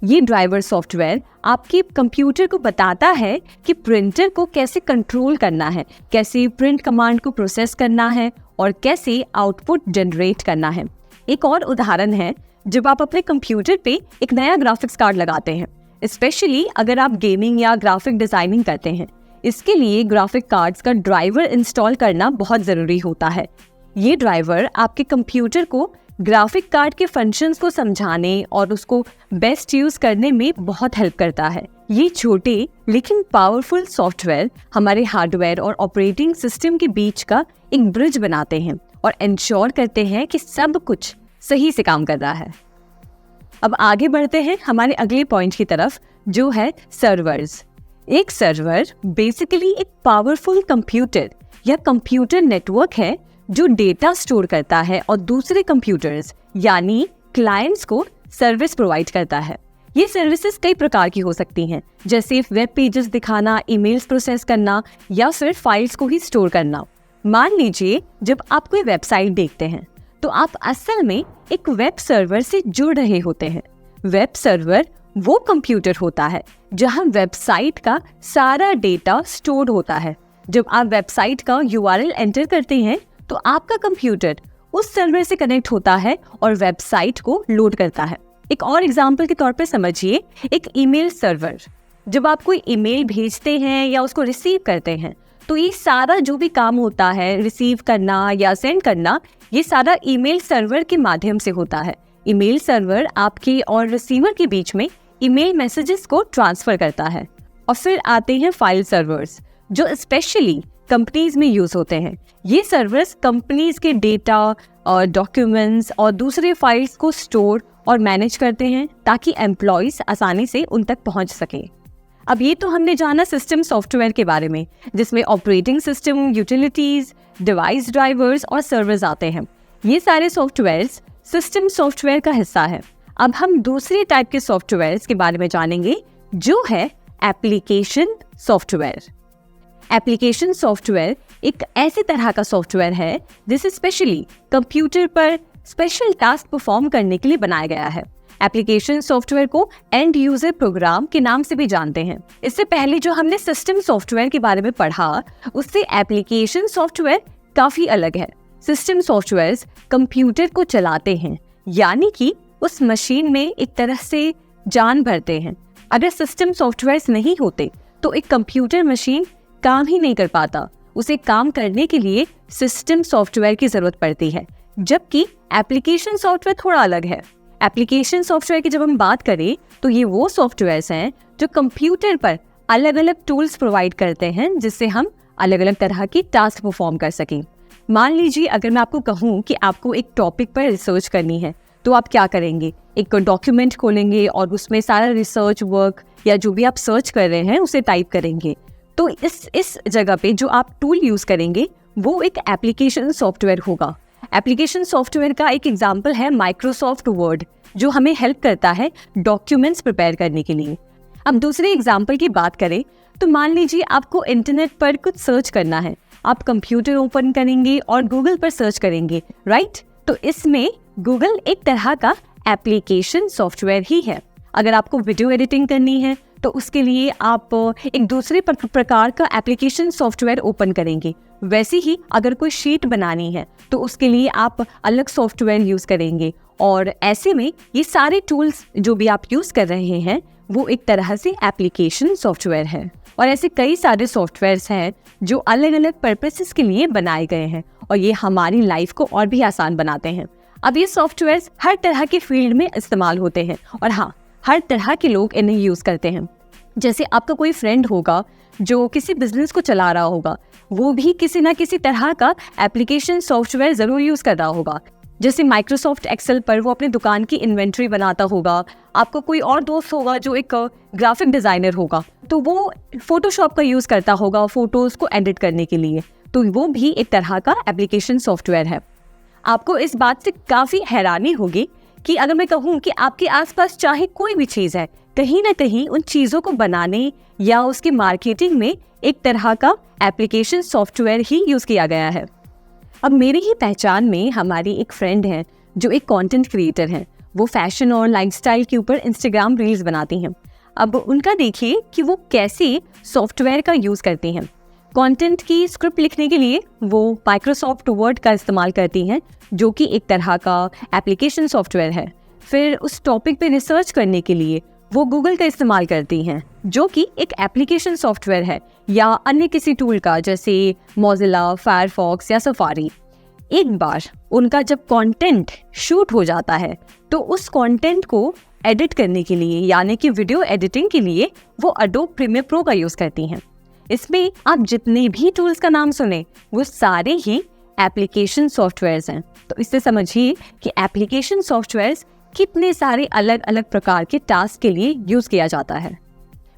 A: ये ड्राइवर सॉफ्टवेयर आपके कंप्यूटर को बताता है कि प्रिंटर को कैसे कंट्रोल करना है, कैसे प्रिंट कमांड को प्रोसेस करना है और कैसे आउटपुट जनरेट करना है। एक और उदाहरण है जब आप अपने कंप्यूटर पे एक नया ग्राफिक्स कार्ड लगाते हैं, स्पेशली अगर आप गेमिंग या ग्राफिक डिजाइनिंग करते हैं। इसके लिए ग्राफिक कार्ड्स का ड्राइवर इंस्टॉल करना बहुत ज़रूरी होता है। ये ड्राइवर आपके कंप्यूटर को ग्राफिक कार्ड के फंक्शंस को समझाने और उसको बेस्ट यूज़ करने में बहुत हेल्प करता है। ये छोटे लेकिन पावरफुल सॉफ्टवेयर हमारे हार्डवेयर और ऑपरेटिंग सिस्टम के बीच का एक ब्रिज बनाते हैं और इंश्योर करते हैं कि सब कुछ सही से काम कर रहा है। अब आगे बढ़ते हैं हमारे अगले पॉइंट की तरफ, जो है सर्वर्स। एक सर्वर बेसिकली एक पावरफुल कंप्यूटर या कंप्यूटर नेटवर्क है जो डेटा स्टोर करता है और दूसरे कंप्यूटर्स यानी क्लाइंट्स को सर्विस प्रोवाइड करता है। ये सर्विसेज कई प्रकार की हो सकती हैं, जैसे वेब पेजेस दिखाना, ईमेल्स प्रोसेस करना या फिर फाइल्स को ही स्टोर करना। मान लीजिए जब आप कोई वेबसाइट देखते हैं तो आप असल में एक वेब सर्वर से जुड़ रहे होते हैं। वेब सर्वर वो कंप्यूटर होता है जहां वेबसाइट का सारा डेटा स्टोर होता है। जब आप वेबसाइट का URL एंटर करते हैं तो आपका कंप्यूटर उस सर्वर से कनेक्ट होता है और वेबसाइट को लोड करता है। एक और एग्जांपल के तौर पे समझिए एक ईमेल सर्वर। जब आप कोई ईमेल भेजते हैं या उसको रिसीव करते हैं तो ये सारा जो भी काम होता है, रिसीव करना या सेंड करना, ये सारा ईमेल सर्वर के माध्यम से होता है। ईमेल सर्वर आपके और रिसीवर के बीच में ईमेल मैसेजेस को ट्रांसफर करता है। और फिर आते हैं फाइल सर्वर्स, जो स्पेशली कंपनीज में यूज होते हैं। ये सर्वर्स कंपनीज के डेटा और डॉक्यूमेंट्स और दूसरे फाइल्स को स्टोर और मैनेज करते हैं ताकि एम्प्लॉयज आसानी से उन तक पहुंच सके। अब ये तो हमने जाना सिस्टम सॉफ्टवेयर के बारे में, जिसमें operating system, utilities, device drivers और सर्वर्स आते हैं। ये सारे सॉफ्टवेयर्स सिस्टम सॉफ्टवेयर का हिस्सा है। अब हम दूसरे टाइप के सॉफ्टवेयर्स के बारे में जानेंगे, जो है एप्लीकेशन सॉफ्टवेयर। एप्लीकेशन सॉफ्टवेयर एक ऐसे तरह का सॉफ्टवेयर है जिसे स्पेशली कंप्यूटर पर स्पेशल टास्क परफॉर्म करने के लिए बनाया गया है। एप्लीकेशन सॉफ्टवेयर को एंड यूजर प्रोग्राम के नाम से भी जानते हैं। इससे पहले जो हमने सिस्टम सॉफ्टवेयर के बारे में पढ़ा, उससे एप्लीकेशन सॉफ्टवेयर काफी अलग है। सिस्टम सॉफ्टवेयर कंप्यूटर को चलाते हैं, यानी कि उस मशीन में एक तरह से जान भरते हैं। अगर सिस्टम सॉफ्टवेयर नहीं होते तो एक कंप्यूटर मशीन काम ही नहीं कर पाता। उसे काम करने के लिए सिस्टम सॉफ्टवेयर की जरूरत पड़ती है, जबकि एप्लीकेशन सॉफ्टवेयर थोड़ा अलग है। एप्लीकेशन सॉफ्टवेयर की जब हम बात करें तो ये वो सॉफ्टवेयर्स हैं जो कंप्यूटर पर अलग अलग टूल्स प्रोवाइड करते हैं, जिससे हम अलग अलग तरह की टास्क परफॉर्म कर सकें। मान लीजिए अगर मैं आपको कहूँ कि आपको एक टॉपिक पर रिसर्च करनी है, तो आप क्या करेंगे? एक डॉक्यूमेंट खोलेंगे और उसमें सारा रिसर्च वर्क या जो भी आप सर्च कर रहे हैं उसे टाइप करेंगे। तो इस जगह पे जो आप टूल यूज करेंगे वो एक एप्लीकेशन सॉफ्टवेयर होगा। एप्लीकेशन सॉफ्टवेयर का एक एग्जांपल है माइक्रोसॉफ्ट वर्ड, जो हमें हेल्प करता है डॉक्यूमेंट्स प्रिपेयर करने के लिए। अब दूसरे एग्जांपल की बात करें तो मान लीजिए आपको इंटरनेट पर कुछ सर्च करना है। आप कंप्यूटर ओपन करेंगे और गूगल पर सर्च करेंगे, राइट? तो इसमें गूगल एक तरह का एप्लीकेशन सॉफ्टवेयर ही है। अगर आपको वीडियो एडिटिंग करनी है तो उसके लिए आप एक दूसरे प्रकार का एप्लीकेशन सॉफ्टवेयर ओपन करेंगे। वैसे ही अगर कोई शीट बनानी है तो उसके लिए आप अलग सॉफ्टवेयर यूज करेंगे। और ऐसे में ये सारे टूल्स जो भी आप यूज कर रहे हैं वो एक तरह से एप्लीकेशन सॉफ्टवेयर है। और ऐसे कई सारे सॉफ्टवेयर्स हैं जो अलग अलग पर्पसेस के लिए बनाए गए हैं और ये हमारी लाइफ को और भी आसान बनाते हैं। अब ये सॉफ्टवेयर्स हर तरह के फील्ड में इस्तेमाल होते हैं और हाँ, हर तरह के लोग इन्हें यूज करते हैं। जैसे आपका कोई फ्रेंड होगा जो किसी बिजनेस को चला रहा होगा, वो भी किसी ना किसी तरह का एप्लीकेशन सॉफ्टवेयर जरूर यूज कर रहा होगा। जैसे माइक्रोसॉफ्ट एक्सेल पर वो अपनी दुकान की इन्वेंट्री बनाता होगा। आपका कोई और दोस्त होगा जो एक ग्राफिक डिजाइनर होगा, तो वो फोटोशॉप का यूज करता होगा फोटोज को एडिट करने के लिए, तो वो भी एक तरह का एप्लीकेशन सॉफ्टवेयर है। आपको इस बात से काफी हैरानी होगी कि अगर मैं कहूँ कि आपके आसपास चाहे कोई भी चीज है, कहीं ना कहीं उन चीजों को बनाने या उसकी मार्केटिंग में एक तरह का एप्लीकेशन सॉफ्टवेयर ही यूज किया गया है। अब मेरी ही पहचान में हमारी एक फ्रेंड है जो एक कंटेंट क्रिएटर है। वो फैशन और लाइफस्टाइल के ऊपर इंस्टाग्राम रील्स बनाती हैं। अब उनका देखिए कि वो कैसे सॉफ्टवेयर का यूज़ करती हैं। कंटेंट की स्क्रिप्ट लिखने के लिए वो माइक्रोसॉफ्ट वर्ड का इस्तेमाल करती हैं, जो कि एक तरह का एप्लीकेशन सॉफ्टवेयर है। फिर उस टॉपिक पे रिसर्च करने के लिए वो गूगल का इस्तेमाल करती हैं, जो कि एक एप्लीकेशन सॉफ्टवेयर है, या अन्य किसी टूल का जैसे मोजिला, फायरफॉक्स या सफारी। एक बार उनका जब कंटेंट शूट हो जाता है तो उस कंटेंट को एडिट करने के लिए, यानी कि वीडियो एडिटिंग के लिए, वो एडोब प्रीमियर प्रो का यूज़ करती हैं। इसमें आप जितने भी टूल्स का नाम सुने वो सारे ही एप्लीकेशन सॉफ्टवेयर्स हैं। तो इससे समझिए कि एप्लीकेशन सॉफ्टवेयर्स कितने सारे अलग अलग प्रकार के टास्क के लिए यूज़ किया जाता है।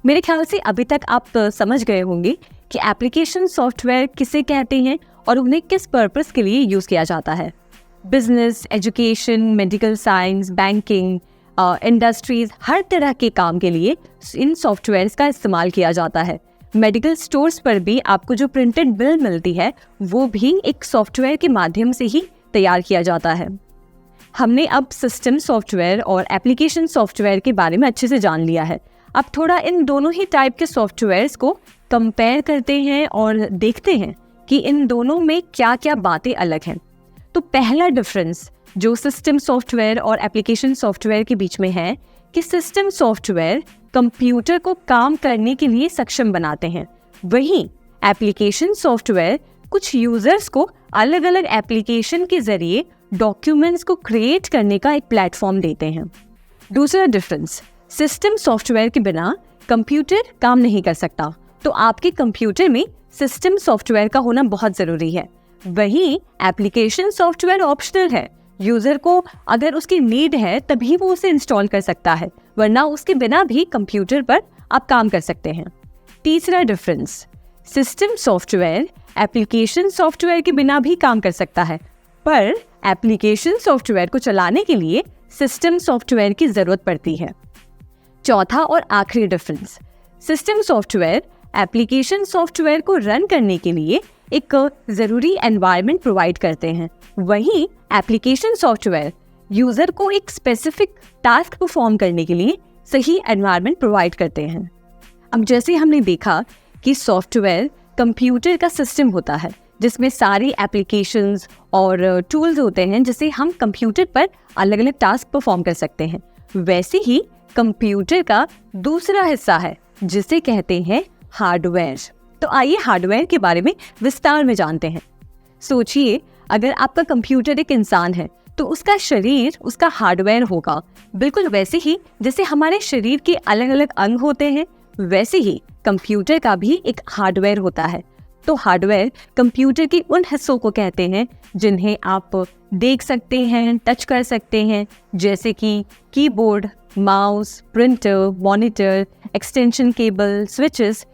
A: मेरे ख्याल से अभी तक आप समझ गए होंगे कि एप्लीकेशन सॉफ्टवेयर किसे कहते हैं और उन्हें किस पर्पस के लिए यूज़ किया जाता है। Business, education, medical science, banking, industries, हर तरह के काम के लिए इन सॉफ्टवेयर्स का इस्तेमाल किया जाता है। मेडिकल स्टोर्स पर भी आपको जो प्रिंटेड बिल मिलती है वो भी एक सॉफ्टवेयर के माध्यम से ही तैयार किया जाता है। हमने अब सिस्टम सॉफ्टवेयर और एप्लीकेशन सॉफ्टवेयर के बारे में अच्छे से जान लिया है। अब थोड़ा इन दोनों ही टाइप के सॉफ्टवेयर्स को कंपेयर करते हैं और देखते हैं कि इन दोनों में क्या क्या बातें अलग हैं। तो पहला डिफरेंस जो सिस्टम सॉफ्टवेयर और एप्लीकेशन सॉफ्टवेयर के बीच में है कि सिस्टम सॉफ्टवेयर कंप्यूटर को काम करने के लिए सक्षम बनाते हैं, वहीं एप्लीकेशन सॉफ्टवेयर कुछ यूजर्स को अलग अलग एप्लीकेशन के जरिए डॉक्यूमेंट्स को क्रिएट करने का एक प्लेटफॉर्म देते हैं। दूसरा डिफरेंस, सिस्टम सॉफ्टवेयर के बिना कंप्यूटर काम नहीं कर सकता, तो आपके कंप्यूटर में सिस्टम सॉफ्टवेयर का होना बहुत ज़रूरी है। वहीं एप्लीकेशन सॉफ्टवेयर ऑप्शनल है, यूज़र को अगर उसकी नीड है तभी वो उसे इंस्टॉल कर सकता है, वरना उसके बिना भी कंप्यूटर पर आप काम कर सकते हैं। तीसरा difference, system software application software के बिना भी काम कर सकता है, पर एप्लीकेशन सॉफ्टवेयर को चलाने के लिए सिस्टम सॉफ्टवेयर की ज़रूरत पड़ती है। चौथा और आखिरी difference, system software application software को रन करने के लिए एक ज़रूरी एनवायरनमेंट प्रोवाइड करते हैं, वहीं एप्लीकेशन सॉफ्टवेयर यूज़र को एक स्पेसिफिक टास्क परफॉर्म करने के लिए सही एनवायरनमेंट प्रोवाइड करते हैं। अब जैसे हमने देखा कि सॉफ्टवेयर कंप्यूटर का सिस्टम होता है जिसमें सारी एप्लीकेशंस और टूल्स होते हैं जिसे हम कंप्यूटर पर अलग अलग टास्क परफॉर्म कर सकते हैं, वैसे ही कंप्यूटर का दूसरा हिस्सा है जिसे कहते हैं हार्डवेयर। तो आइए हार्डवेयर के बारे में विस्तार में जानते हैं। सोचिए, अगर आपका कंप्यूटर एक इंसान है तो उसका शरीर उसका हार्डवेयर होगा, बिल्कुल वैसे ही जैसे हमारे शरीर के अलग अलग अंग होते हैं, वैसे ही कंप्यूटर का भी एक हार्डवेयर होता है। तो हार्डवेयर कंप्यूटर के उन हिस्सों को कहते हैं जिन्हें आप देख सकते हैं, टच कर सकते हैं, जैसे कि keyboard, mouse, printer, monitor, extension cable, switches.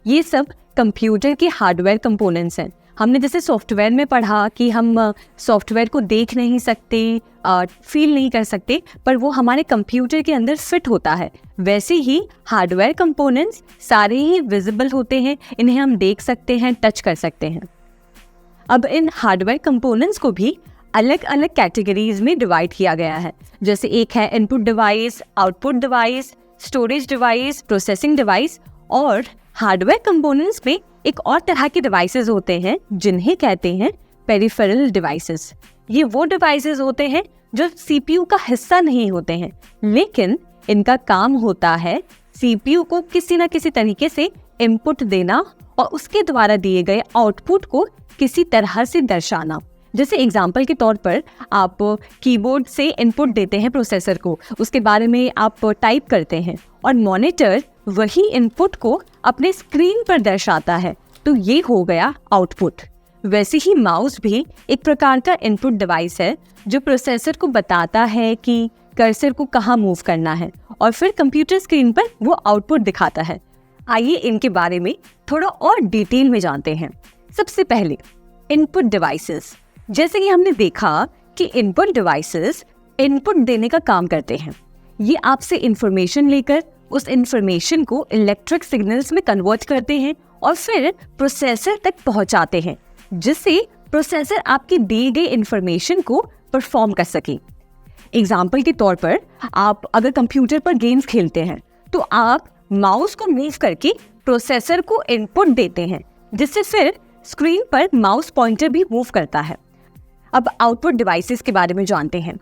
A: ये सब कंप्यूटर के हार्डवेयर कंपोनेंट्स हैं। हमने जैसे सॉफ्टवेयर में पढ़ा कि हम सॉफ्टवेयर को देख नहीं सकते, फील नहीं कर सकते, पर वो हमारे कंप्यूटर के अंदर फिट होता है, वैसे ही हार्डवेयर कंपोनेंट्स सारे ही विजिबल होते हैं, इन्हें हम देख सकते हैं, टच कर सकते हैं। अब इन हार्डवेयर कंपोनेंट्स को भी अलग अलग कैटेगरीज में डिवाइड किया गया है। जैसे एक है input device, output device, storage device, processing device, और हार्डवेयर कंपोनेंट्स में एक और तरह के डिवाइसेस होते हैं जिन्हें कहते हैं पेरिफेरल डिवाइसेस। ये वो डिवाइसेस होते हैं जो सीपीयू का हिस्सा नहीं होते हैं, लेकिन इनका काम होता है सीपीयू को किसी न किसी तरीके से इनपुट देना और उसके द्वारा दिए गए आउटपुट को किसी तरह से दर्शाना। जैसे एग्जाम्पल के तौर पर आप कीबोर्ड से इनपुट देते हैं प्रोसेसर को, उसके बारे में आप टाइप करते हैं और मॉनिटर वही इनपुट को अपने स्क्रीन पर दर्शाता है, तो ये हो गया आउटपुट। वैसे ही माउस भी एक प्रकार का इनपुट डिवाइस है जो प्रोसेसर को बताता है कि कर्सर को कहाँ मूव करना है और फिर कंप्यूटर स्क्रीन पर वो आउटपुट दिखाता है। आइए इनके बारे में थोड़ा और डिटेल में जानते हैं। सबसे पहले इनपुट डिवाइसेस। जैसे कि हमने देखा कि इनपुट डिवाइसेस इनपुट देने का काम करते हैं। ये आपसे इंफॉर्मेशन लेकर उस इंफॉर्मेशन को इलेक्ट्रिक सिग्नल्स में कन्वर्ट करते हैं और फिर प्रोसेसर तक पहुंचाते हैं, जिससे प्रोसेसर आपकी दी गई इंफॉर्मेशन को परफॉर्म कर सके। एग्जाम्पल के तौर पर आप अगर कंप्यूटर पर गेम्स खेलते हैं तो आप माउस को मूव करके प्रोसेसर को इनपुट देते हैं, जिससे फिर स्क्रीन पर माउस पॉइंटर भी मूव करता है। अब आउटपुट डिवाइसेस के बारे में जानते हैं।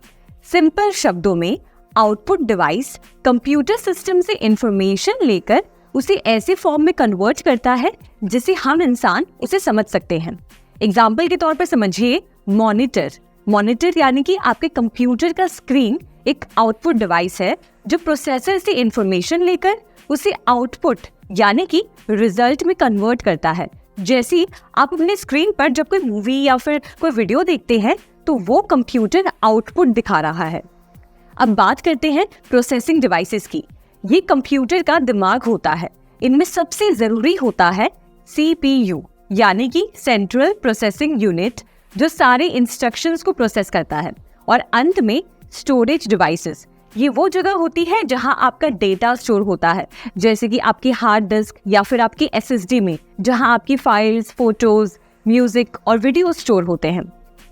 A: सिंपल शब्दों में आउटपुट डिवाइस कंप्यूटर सिस्टम से इंफॉर्मेशन लेकर उसे ऐसे फॉर्म में कन्वर्ट करता है जिसे हम इंसान उसे समझ सकते हैं। एग्जाम्पल के तौर पर समझिए मॉनिटर यानी कि आपके कंप्यूटर का स्क्रीन एक आउटपुट डिवाइस है जो प्रोसेसर से इंफॉर्मेशन लेकर उसे आउटपुट यानी कि रिजल्ट में कन्वर्ट करता है। जैसे आप अपने स्क्रीन पर जब कोई मूवी या फिर कोई वीडियो देखते हैं तो वो कंप्यूटर आउटपुट दिखा रहा है। अब बात करते हैं प्रोसेसिंग डिवाइसेस की। ये कंप्यूटर का दिमाग होता है। इनमें सबसे जरूरी होता है CPU यानी कि सेंट्रल प्रोसेसिंग यूनिट, जो सारे इंस्ट्रक्शंस को प्रोसेस करता है। और अंत में स्टोरेज डिवाइसेस, ये वो जगह होती है जहां आपका डेटा स्टोर होता है, जैसे कि आपकी हार्ड डिस्क या फिर आपकी SSD में, जहां आपकी फाइल्स, फोटोज, म्यूजिक और वीडियो स्टोर होते हैं।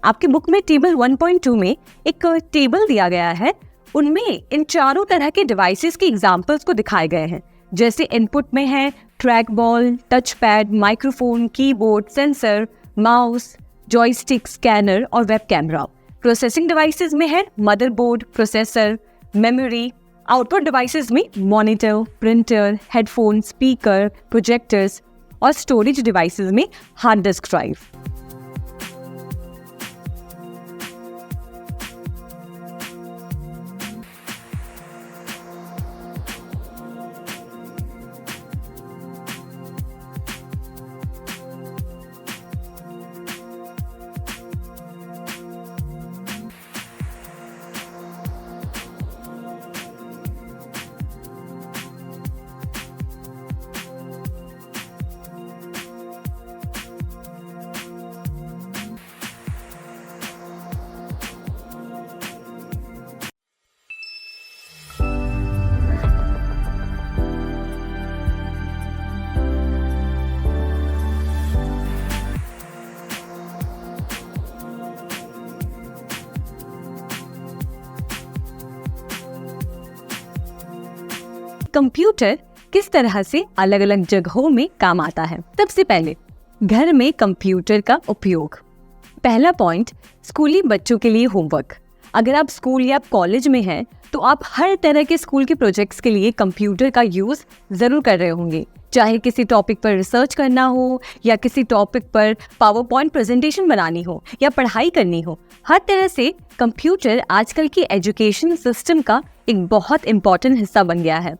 A: आपके बुक में टेबल 1.2 में एक टेबल दिया गया है, उनमें इन चारों तरह के डिवाइसेस के एग्जाम्पल्स को दिखाए गए हैं। जैसे इनपुट में है track ball, touch pad, microphone, keyboard, sensor, mouse, joystick, scanner और वेब कैमरा। प्रोसेसिंग डिवाइसेस में है motherboard, processor, memory. Output devices में monitor, printer, headphone, speaker, projectors और स्टोरेज डिवाइसेस में हार्ड डिस्क ड्राइव। कंप्यूटर किस तरह से अलग अलग जगहों में काम आता है। सबसे पहले घर में कंप्यूटर का उपयोग। पहला पॉइंट, स्कूली बच्चों के लिए होमवर्क। अगर आप स्कूल या कॉलेज में हैं तो आप हर तरह के स्कूल के प्रोजेक्ट्स के लिए कंप्यूटर का यूज जरूर कर रहे होंगे, चाहे किसी टॉपिक पर रिसर्च करना हो या किसी टॉपिक पर पावर पॉइंट प्रेजेंटेशन बनानी हो या पढ़ाई करनी हो। हर तरह से कंप्यूटर आजकल की एजुकेशन सिस्टम का एक बहुत इम्पोर्टेंट हिस्सा बन गया है।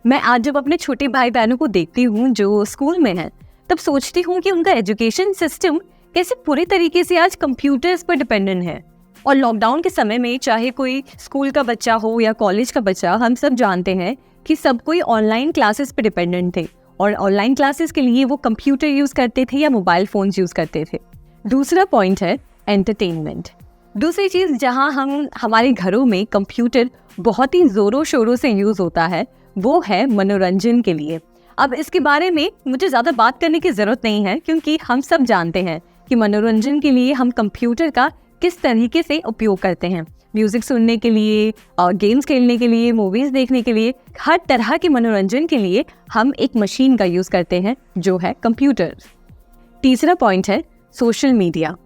A: मैं आज जब अपने छोटे भाई बहनों को देखती हूँ जो स्कूल में हैं, तब सोचती हूँ कि उनका एजुकेशन सिस्टम कैसे पूरे तरीके से आज कंप्यूटर्स पर डिपेंडेंट है। और लॉकडाउन के समय में चाहे कोई स्कूल का बच्चा हो या कॉलेज का बच्चा, हम सब जानते हैं कि सब कोई ऑनलाइन क्लासेस पे डिपेंडेंट थे और ऑनलाइन क्लासेस के लिए वो कंप्यूटर यूज करते थे या मोबाइल फोन्स यूज करते थे। दूसरा पॉइंट है एंटरटेनमेंट। दूसरी चीज जहां हमारे घरों में कंप्यूटर बहुत ही जोरों शोरों से यूज होता है वो है मनोरंजन के लिए। अब इसके बारे में मुझे ज़्यादा बात करने की ज़रूरत नहीं है, क्योंकि हम सब जानते हैं कि मनोरंजन के लिए हम कंप्यूटर का किस तरीके से उपयोग करते हैं। म्यूज़िक सुनने के लिए, गेम्स खेलने के लिए, मूवीज़ देखने के लिए, हर तरह के मनोरंजन के लिए हम एक मशीन का यूज़ करते हैं जो है कंप्यूटर। तीसरा पॉइंट है सोशल मीडिया।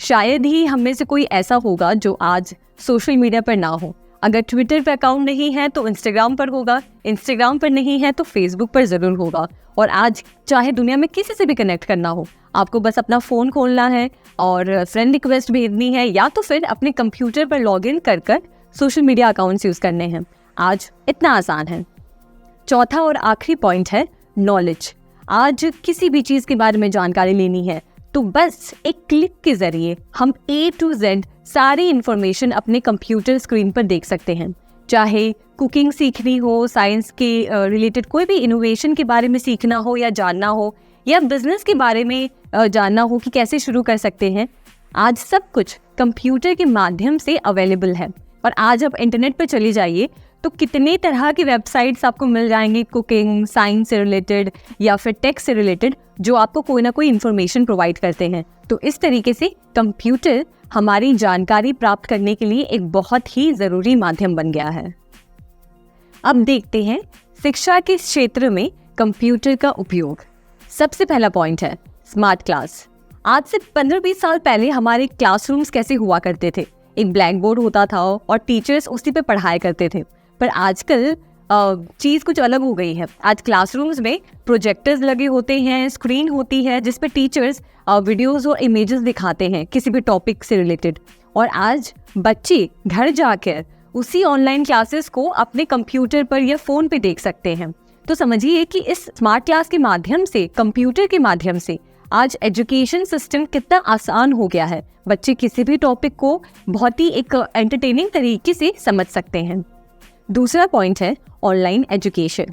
A: शायद ही हम में से कोई ऐसा होगा जो आज सोशल मीडिया पर ना हो। अगर ट्विटर पर अकाउंट नहीं है तो इंस्टाग्राम पर होगा, इंस्टाग्राम पर नहीं है तो फेसबुक पर ज़रूर होगा। और आज चाहे दुनिया में किसी से भी कनेक्ट करना हो, आपको बस अपना फ़ोन खोलना है और फ्रेंड रिक्वेस्ट भेजनी है या तो फिर अपने कंप्यूटर पर लॉगिन कर सोशल मीडिया अकाउंट्स यूज़ करने हैं। आज इतना आसान है। चौथा और आखिरी पॉइंट है नॉलेज। आज किसी भी चीज़ के बारे में जानकारी लेनी है तो बस एक क्लिक के ज़रिए हम A to Z सारी इन्फॉर्मेशन अपने कंप्यूटर स्क्रीन पर देख सकते हैं। चाहे कुकिंग सीखनी हो, साइंस के रिलेटेड कोई भी इनोवेशन के बारे में सीखना हो या जानना हो, या बिजनेस के बारे में जानना हो कि कैसे शुरू कर सकते हैं, आज सब कुछ कंप्यूटर के माध्यम से अवेलेबल है। और आज आप इंटरनेट पर चले जाइए तो कितने तरह की वेबसाइट्स आपको मिल जाएंगी कुकिंग, साइंस से रिलेटेड या फिर टेक से रिलेटेड, जो आपको कोई ना कोई इन्फॉर्मेशन प्रोवाइड करते हैं। तो इस तरीके से कंप्यूटर हमारी जानकारी प्राप्त करने के लिए एक बहुत ही ज़रूरी माध्यम बन गया है। अब देखते हैं शिक्षा के क्षेत्र में कंप्यूटर का उपयोग। सबसे पहला पॉइंट है स्मार्ट क्लास। आज से 15-20 साल पहले हमारे क्लासरूम्स कैसे हुआ करते थे? एक ब्लैक बोर्ड होता था और टीचर्स उसी पे पढ़ाया करते थे। पर आजकल चीज़ कुछ अलग हो गई है। आज क्लासरूम्स में प्रोजेक्टर्स लगे होते हैं, स्क्रीन होती है जिस पे टीचर्स वीडियोस और इमेजेस दिखाते हैं किसी भी टॉपिक से रिलेटेड, और आज बच्चे घर जाकर उसी ऑनलाइन क्लासेस को अपने कंप्यूटर पर या फ़ोन पे देख सकते हैं। तो समझिए कि इस स्मार्ट क्लास के माध्यम से, कंप्यूटर के माध्यम से आज एजुकेशन सिस्टम कितना आसान हो गया है। बच्चे किसी भी टॉपिक को बहुत ही एक एंटरटेनिंग तरीके से समझ सकते हैं। दूसरा पॉइंट है ऑनलाइन एजुकेशन।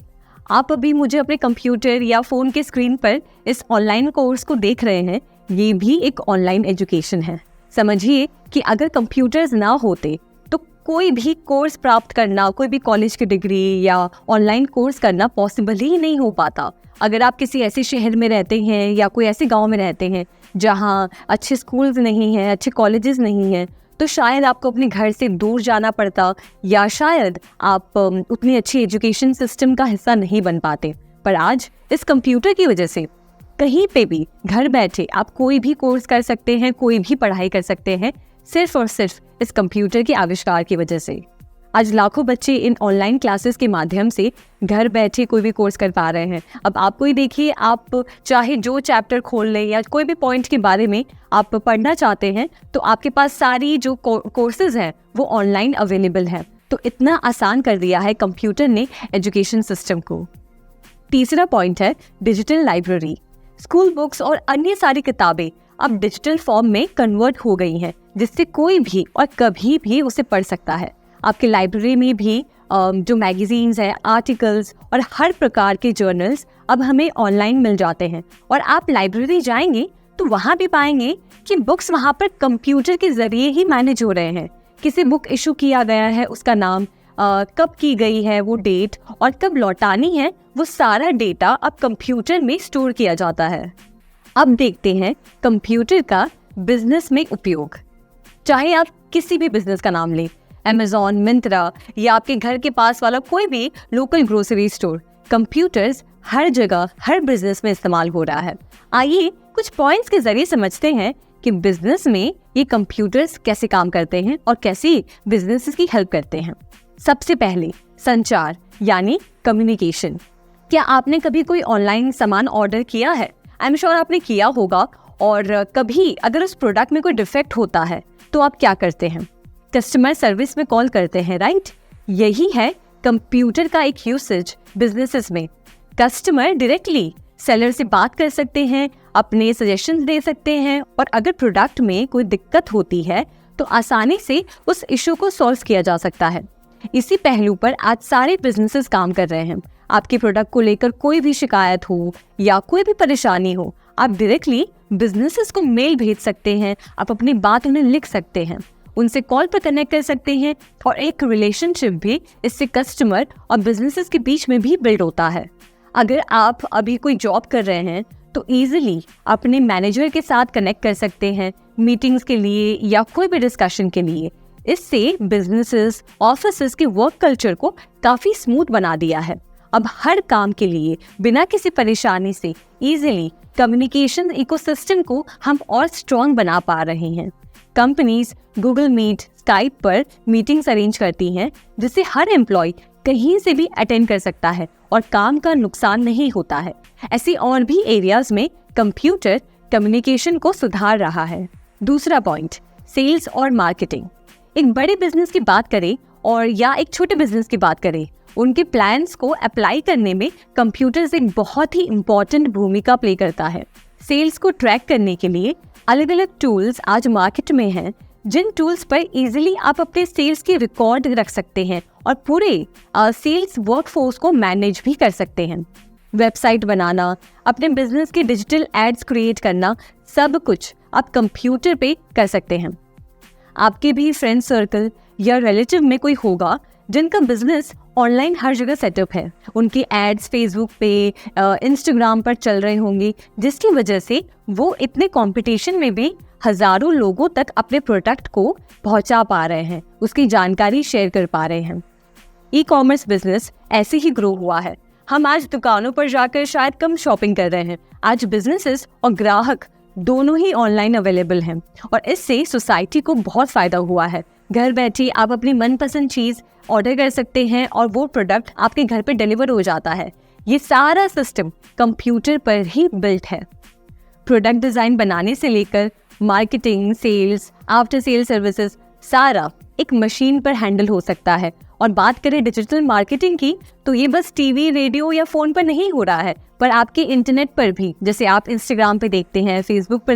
A: आप अभी मुझे अपने कंप्यूटर या फ़ोन के स्क्रीन पर इस ऑनलाइन कोर्स को देख रहे हैं, ये भी एक ऑनलाइन एजुकेशन है। समझिए कि अगर कंप्यूटर्स ना होते तो कोई भी कोर्स प्राप्त करना, कोई भी कॉलेज की डिग्री या ऑनलाइन कोर्स करना पॉसिबल ही नहीं हो पाता। अगर आप किसी ऐसे शहर में रहते हैं या कोई ऐसे गांव में रहते हैं जहां अच्छे स्कूल्स नहीं हैं, अच्छे कॉलेजेस नहीं हैं, तो शायद आपको अपने घर से दूर जाना पड़ता, या शायद आप उतनी अच्छी एजुकेशन सिस्टम का हिस्सा नहीं बन पाते। पर आज इस कंप्यूटर की वजह से कहीं पे भी घर बैठे आप कोई भी कोर्स कर सकते हैं, कोई भी पढ़ाई कर सकते हैं, सिर्फ और सिर्फ इस कंप्यूटर के आविष्कार की वजह से। आज लाखों बच्चे इन ऑनलाइन क्लासेस के माध्यम से घर बैठे कोई भी कोर्स कर पा रहे हैं। अब आपको ही देखिए, आप चाहे जो चैप्टर खोल लें या कोई भी पॉइंट के बारे में आप पढ़ना चाहते हैं तो आपके पास सारी जो कोर्सेज हैं वो ऑनलाइन अवेलेबल हैं। तो इतना आसान कर दिया है कंप्यूटर ने एजुकेशन सिस्टम को। तीसरा पॉइंट है डिजिटल लाइब्रेरी। स्कूल बुक्स और अन्य सारी किताबें अब डिजिटल फॉर्म में कन्वर्ट हो गई हैं, जिससे कोई भी और कभी भी उसे पढ़ सकता है। आपके लाइब्रेरी में भी जो मैगजीन्स हैं, आर्टिकल्स और हर प्रकार के जर्नल्स अब हमें ऑनलाइन मिल जाते हैं। और आप लाइब्रेरी जाएंगे तो वहाँ भी पाएंगे कि बुक्स वहाँ पर कंप्यूटर के ज़रिए ही मैनेज हो रहे हैं। किसी बुक इशू किया गया है, उसका नाम, कब की गई है वो डेट, और कब लौटानी है, वो सारा डेटा अब कंप्यूटर में स्टोर किया जाता है। अब देखते हैं कंप्यूटर का बिजनेस में उपयोग। चाहे आप किसी भी बिजनेस का नाम लें, अमेज़ॉन, मिंत्रा या आपके घर के पास वाला कोई भी लोकल ग्रोसरी स्टोर, कंप्यूटर्स हर जगह हर बिजनेस में इस्तेमाल हो रहा है। आइए कुछ पॉइंट्स के जरिए समझते हैं कि बिजनेस में ये कंप्यूटर्स कैसे काम करते हैं और कैसे बिजनेसेस की हेल्प करते हैं। सबसे पहले संचार यानी कम्युनिकेशन। क्या आपने कभी कोई ऑनलाइन सामान ऑर्डर किया है? आई एम श्योर आपने किया होगा। और कभी अगर उस प्रोडक्ट में कोई डिफेक्ट होता है तो आप क्या करते हैं? कस्टमर सर्विस में कॉल करते हैं, राइट? यही है कंप्यूटर का एक यूसेज बिजनेसेस में। कस्टमर डायरेक्टली सेलर से बात कर सकते हैं, अपने सजेशंस दे सकते हैं, और अगर प्रोडक्ट में कोई दिक्कत होती है तो आसानी से उस इशू को सॉल्व किया जा सकता है। इसी पहलू पर आज सारे बिजनेसेस काम कर रहे हैं। आपके प्रोडक्ट को लेकर कोई भी शिकायत हो या कोई भी परेशानी हो, आप डायरेक्टली बिजनेसेस को मेल भेज सकते हैं, आप अपनी बात उन्हें लिख सकते हैं, उनसे कॉल पर कनेक्ट कर सकते हैं, और एक रिलेशनशिप भी इससे कस्टमर और बिजनेसेस के बीच में भी बिल्ड होता है। अगर आप अभी कोई जॉब कर रहे हैं तो इजीली अपने मैनेजर के साथ कनेक्ट कर सकते हैं मीटिंग्स के लिए या कोई भी डिस्कशन के लिए। इससे बिजनेसेस, ऑफिसेस के वर्क कल्चर को काफ़ी स्मूथ बना दिया है। अब हर काम के लिए बिना किसी परेशानी से इजीली कम्युनिकेशन इकोसिस्टम को हम और स्ट्रॉन्ग बना पा रहे हैं। कंपनीज गूगल मीट, स्काइप पर मीटिंग्स अरेंज करती हैं, जिससे हर एम्प्लॉय कहीं से भी अटेंड कर सकता है और काम का नुकसान नहीं होता है। ऐसी और भी एरियाज में कंप्यूटर कम्युनिकेशन को सुधार रहा है। दूसरा पॉइंट, सेल्स और मार्केटिंग। एक बड़े बिजनेस की बात करें और या एक छोटे बिजनेस की बात करें, उनके प्लान्स को अप्लाई करने में कंप्यूटर एक बहुत ही इम्पॉर्टेंट भूमिका प्ले करता है। सेल्स को ट्रैक करने के लिए अलग अलग टूल्स आज मार्केट में हैं, जिन टूल्स पर इजीली आप अपने सेल्स की रिकॉर्ड रख सकते हैं और पूरे सेल्स वर्कफोर्स को मैनेज भी कर सकते हैं। वेबसाइट बनाना, अपने बिजनेस के डिजिटल एड्स क्रिएट करना, सब कुछ आप कंप्यूटर पे कर सकते हैं। आपके भी फ्रेंड सर्कल या रिलेटिव में कोई होगा जिनका बिजनेस ऑनलाइन हर जगह सेटअप है। उनके एड्स फेसबुक पे, इंस्टाग्राम पर चल रहे होंगे, जिसकी वजह से वो इतने कंपटीशन में भी हजारों लोगों तक अपने प्रोडक्ट को पहुंचा पा रहे हैं, उसकी जानकारी शेयर कर पा रहे हैं। ई कॉमर्स बिजनेस ऐसे ही ग्रो हुआ है। हम आज दुकानों पर जाकर शायद कम शॉपिंग कर रहे हैं। आज बिजनेसेस और ग्राहक दोनों ही ऑनलाइन अवेलेबल हैं और इससे सोसाइटी को बहुत फायदा हुआ है। घर बैठे आप अपनी मनपसंद चीज ऑर्डर कर सकते हैं और वो प्रोडक्ट आपके घर पे डिलीवर हो जाता है। ये सारा सिस्टम कंप्यूटर पर ही बिल्ट है। प्रोडक्ट डिजाइन बनाने से लेकर marketing, sales, after sale services सारा एक मशीन पर हैंडल हो सकता है। और बात करें डिजिटल मार्केटिंग की, तो ये बस टीवी, रेडियो या फोन पर नहीं हो रहा है, पर आपके इंटरनेट पर भी, जैसे आप इंस्टाग्राम पे देखते हैं, फेसबुक पर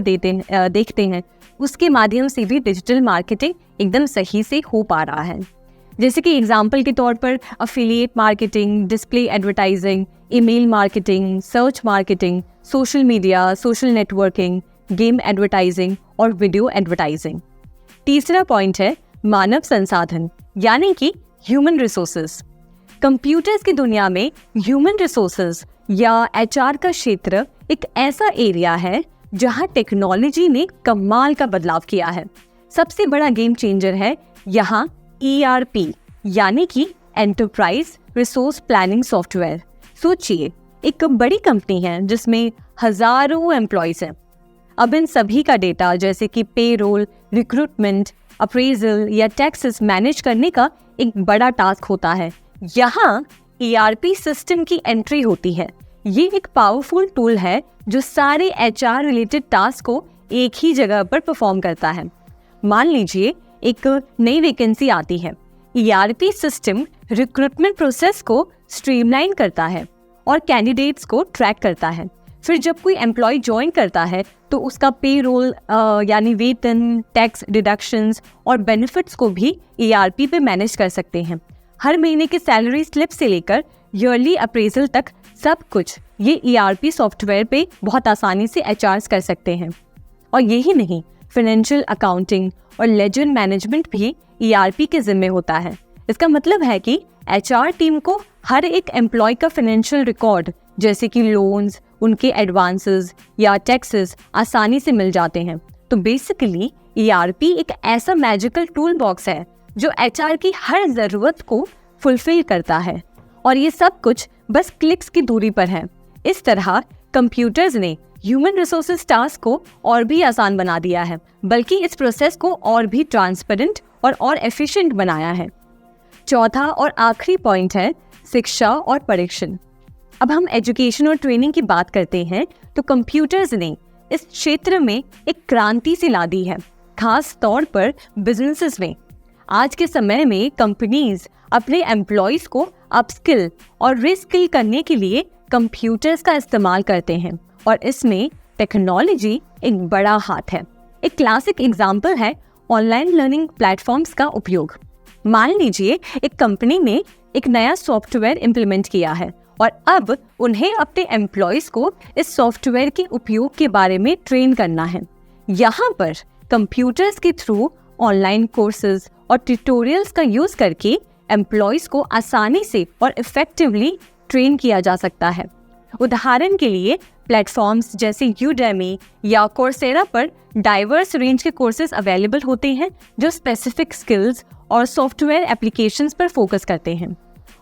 A: देखते हैं, उसके माध्यम से भी डिजिटल मार्केटिंग एकदम सही से हो पा रहा है। जैसे कि एग्जाम्पल के तौर पर affiliate marketing, display advertising, email marketing, search marketing, social media, social networking, game advertising और वीडियो एडवर्टाइजिंग। तीसरा पॉइंट है मानव संसाधन, यानी कि ह्यूमन रिसोर्सेज। कंप्यूटर्स की दुनिया में ह्यूमन रिसोर्सेज या एचआर का क्षेत्र एक ऐसा एरिया है जहां टेक्नोलॉजी ने कमाल का बदलाव किया है। सबसे बड़ा गेम चेंजर है यहाँ ERP, यानी कि एंटरप्राइज रिसोर्स प्लानिंग सॉफ्टवेयर। सोचिए, एक बड़ी कंपनी है जिसमें हजारों एम्प्लॉयज हैं। अब इन सभी का डेटा जैसे कि पेरोल, रिक्रूटमेंट, अप्रेजल या टैक्सेस मैनेज करने का एक बड़ा टास्क होता है। यहाँ ERP सिस्टम की एंट्री होती है। ये एक पावरफुल टूल है जो सारे HR रिलेटेड टास्क को एक ही जगह पर परफॉर्म करता है। मान लीजिए एक नई वैकेंसी आती है। ERP सिस्टम रिक्रूटमेंट प्रोसेस को स्ट्रीमलाइन करता है और कैंडिडेट्स को ट्रैक करता है। फिर जब कोई एम्प्लॉय ज्वाइन करता है तो उसका पेरोल यानी वेतन, टैक्स डिडक्शंस और बेनिफिट्स को भी ERP पे मैनेज कर सकते हैं। हर महीने के सैलरी स्लिप से लेकर ईयरली अप्रेजल तक सब कुछ ये ERP सॉफ्टवेयर पे बहुत आसानी से HRs कर सकते हैं। और यही नहीं, फाइनेंशियल अकाउंटिंग और लेजर मैनेजमेंट भी ERP के जिम्मे होता है। इसका मतलब है कि HR टीम को हर एक एम्प्लॉय का फाइनेंशियल रिकॉर्ड जैसे कि लोन्स, उनके एडवांसेस या टैक्सेस आसानी से मिल जाते हैं। तो बेसिकली ERP एक ऐसा मैजिकल टूल बॉक्स है जो HR की हर ज़रूरत को फुलफिल करता है और ये सब कुछ बस क्लिक्स की दूरी पर है। इस तरह कंप्यूटर्स ने ह्यूमन रिसोर्सेज टास्क को और भी आसान बना दिया है, बल्कि इस प्रोसेस को और भी ट्रांसपेरेंट और एफिशिएंट बनाया है। चौथा और आखिरी पॉइंट है शिक्षा और परीक्षण। अब हम एजुकेशन और ट्रेनिंग की बात करते हैं तो कंप्यूटर्स ने इस क्षेत्र में एक क्रांति सी ला दी है, खास तौर पर बिजनेसेस में। आज के समय में कंपनीज अपने एम्प्लॉयज को अपस्किल और रीस्किल करने के लिए कंप्यूटर्स का इस्तेमाल करते हैं और इसमें टेक्नोलॉजी एक बड़ा हाथ है। एक क्लासिक एग्जाम्पल है ऑनलाइन लर्निंग प्लेटफॉर्म्स का उपयोग। मान लीजिए एक कंपनी ने एक नया सॉफ्टवेयर इम्प्लीमेंट किया है और अब उन्हें अपने एम्प्लॉयज को इस सॉफ्टवेयर के उपयोग के बारे में ट्रेन करना है। यहाँ पर कंप्यूटर्स के थ्रू ऑनलाइन कोर्सेज और ट्यूटोरियल्स का यूज करके एम्प्लॉयज को आसानी से और इफेक्टिवली ट्रेन किया जा सकता है। उदाहरण के लिए प्लेटफॉर्म्स जैसे यूडेमी या कोर्सेरा पर डाइवर्स रेंज के कोर्सेज अवेलेबल होते हैं जो स्पेसिफिक स्किल्स और सॉफ्टवेयर एप्लीकेशंस पर फोकस करते हैं।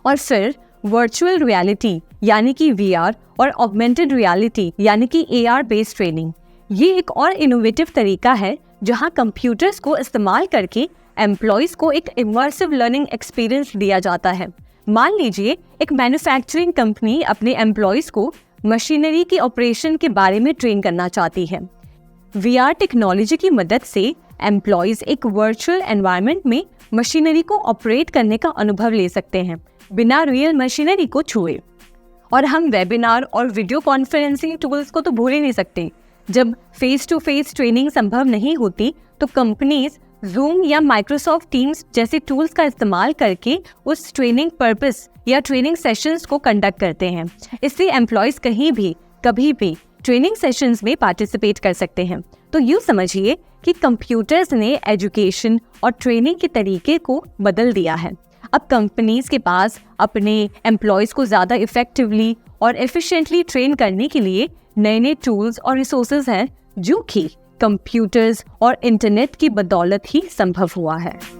A: और फिर वर्चुअल रियलिटी यानी कि VR और ऑगमेंटेड रियलिटी यानी कि AR बेस्ड ट्रेनिंग, ये एक और इनोवेटिव तरीका है जहां कंप्यूटर्स को इस्तेमाल करके एम्प्लॉयज को एक इमर्सिव लर्निंग एक्सपीरियंस दिया जाता है। मान लीजिए एक मैन्युफैक्चरिंग कंपनी अपने एम्प्लॉयज को मशीनरी की ऑपरेशन के बारे में ट्रेन करना चाहती है। VR टेक्नोलॉजी की मदद से एम्प्लॉयज एक वर्चुअल एनवायरनमेंट में मशीनरी को ऑपरेट करने का अनुभव ले सकते हैं बिना रियल मशीनरी को छुए। और हम वेबिनार और वीडियो कॉन्फ्रेंसिंग टूल्स को तो भूल ही नहीं सकते। जब फेस टू फेस ट्रेनिंग संभव नहीं होती तो कंपनीज Zoom या Microsoft Teams जैसे टूल्स का इस्तेमाल करके उस ट्रेनिंग पर्पस या ट्रेनिंग सेशंस को कंडक्ट करते हैं। इससे एम्प्लॉयज कहीं भी कभी भी ट्रेनिंग सेशंस में पार्टिसिपेट कर सकते हैं। तो यूँ समझिए कि कंप्यूटर्स ने एजुकेशन और ट्रेनिंग के तरीके को बदल दिया है। अब कंपनीज के पास अपने एम्प्लॉयज को ज़्यादा इफेक्टिवली और एफिशिएंटली ट्रेन करने के लिए नए नए टूल्स और रिसोर्सेज हैं जो कि कंप्यूटर्स और इंटरनेट की बदौलत ही संभव हुआ है।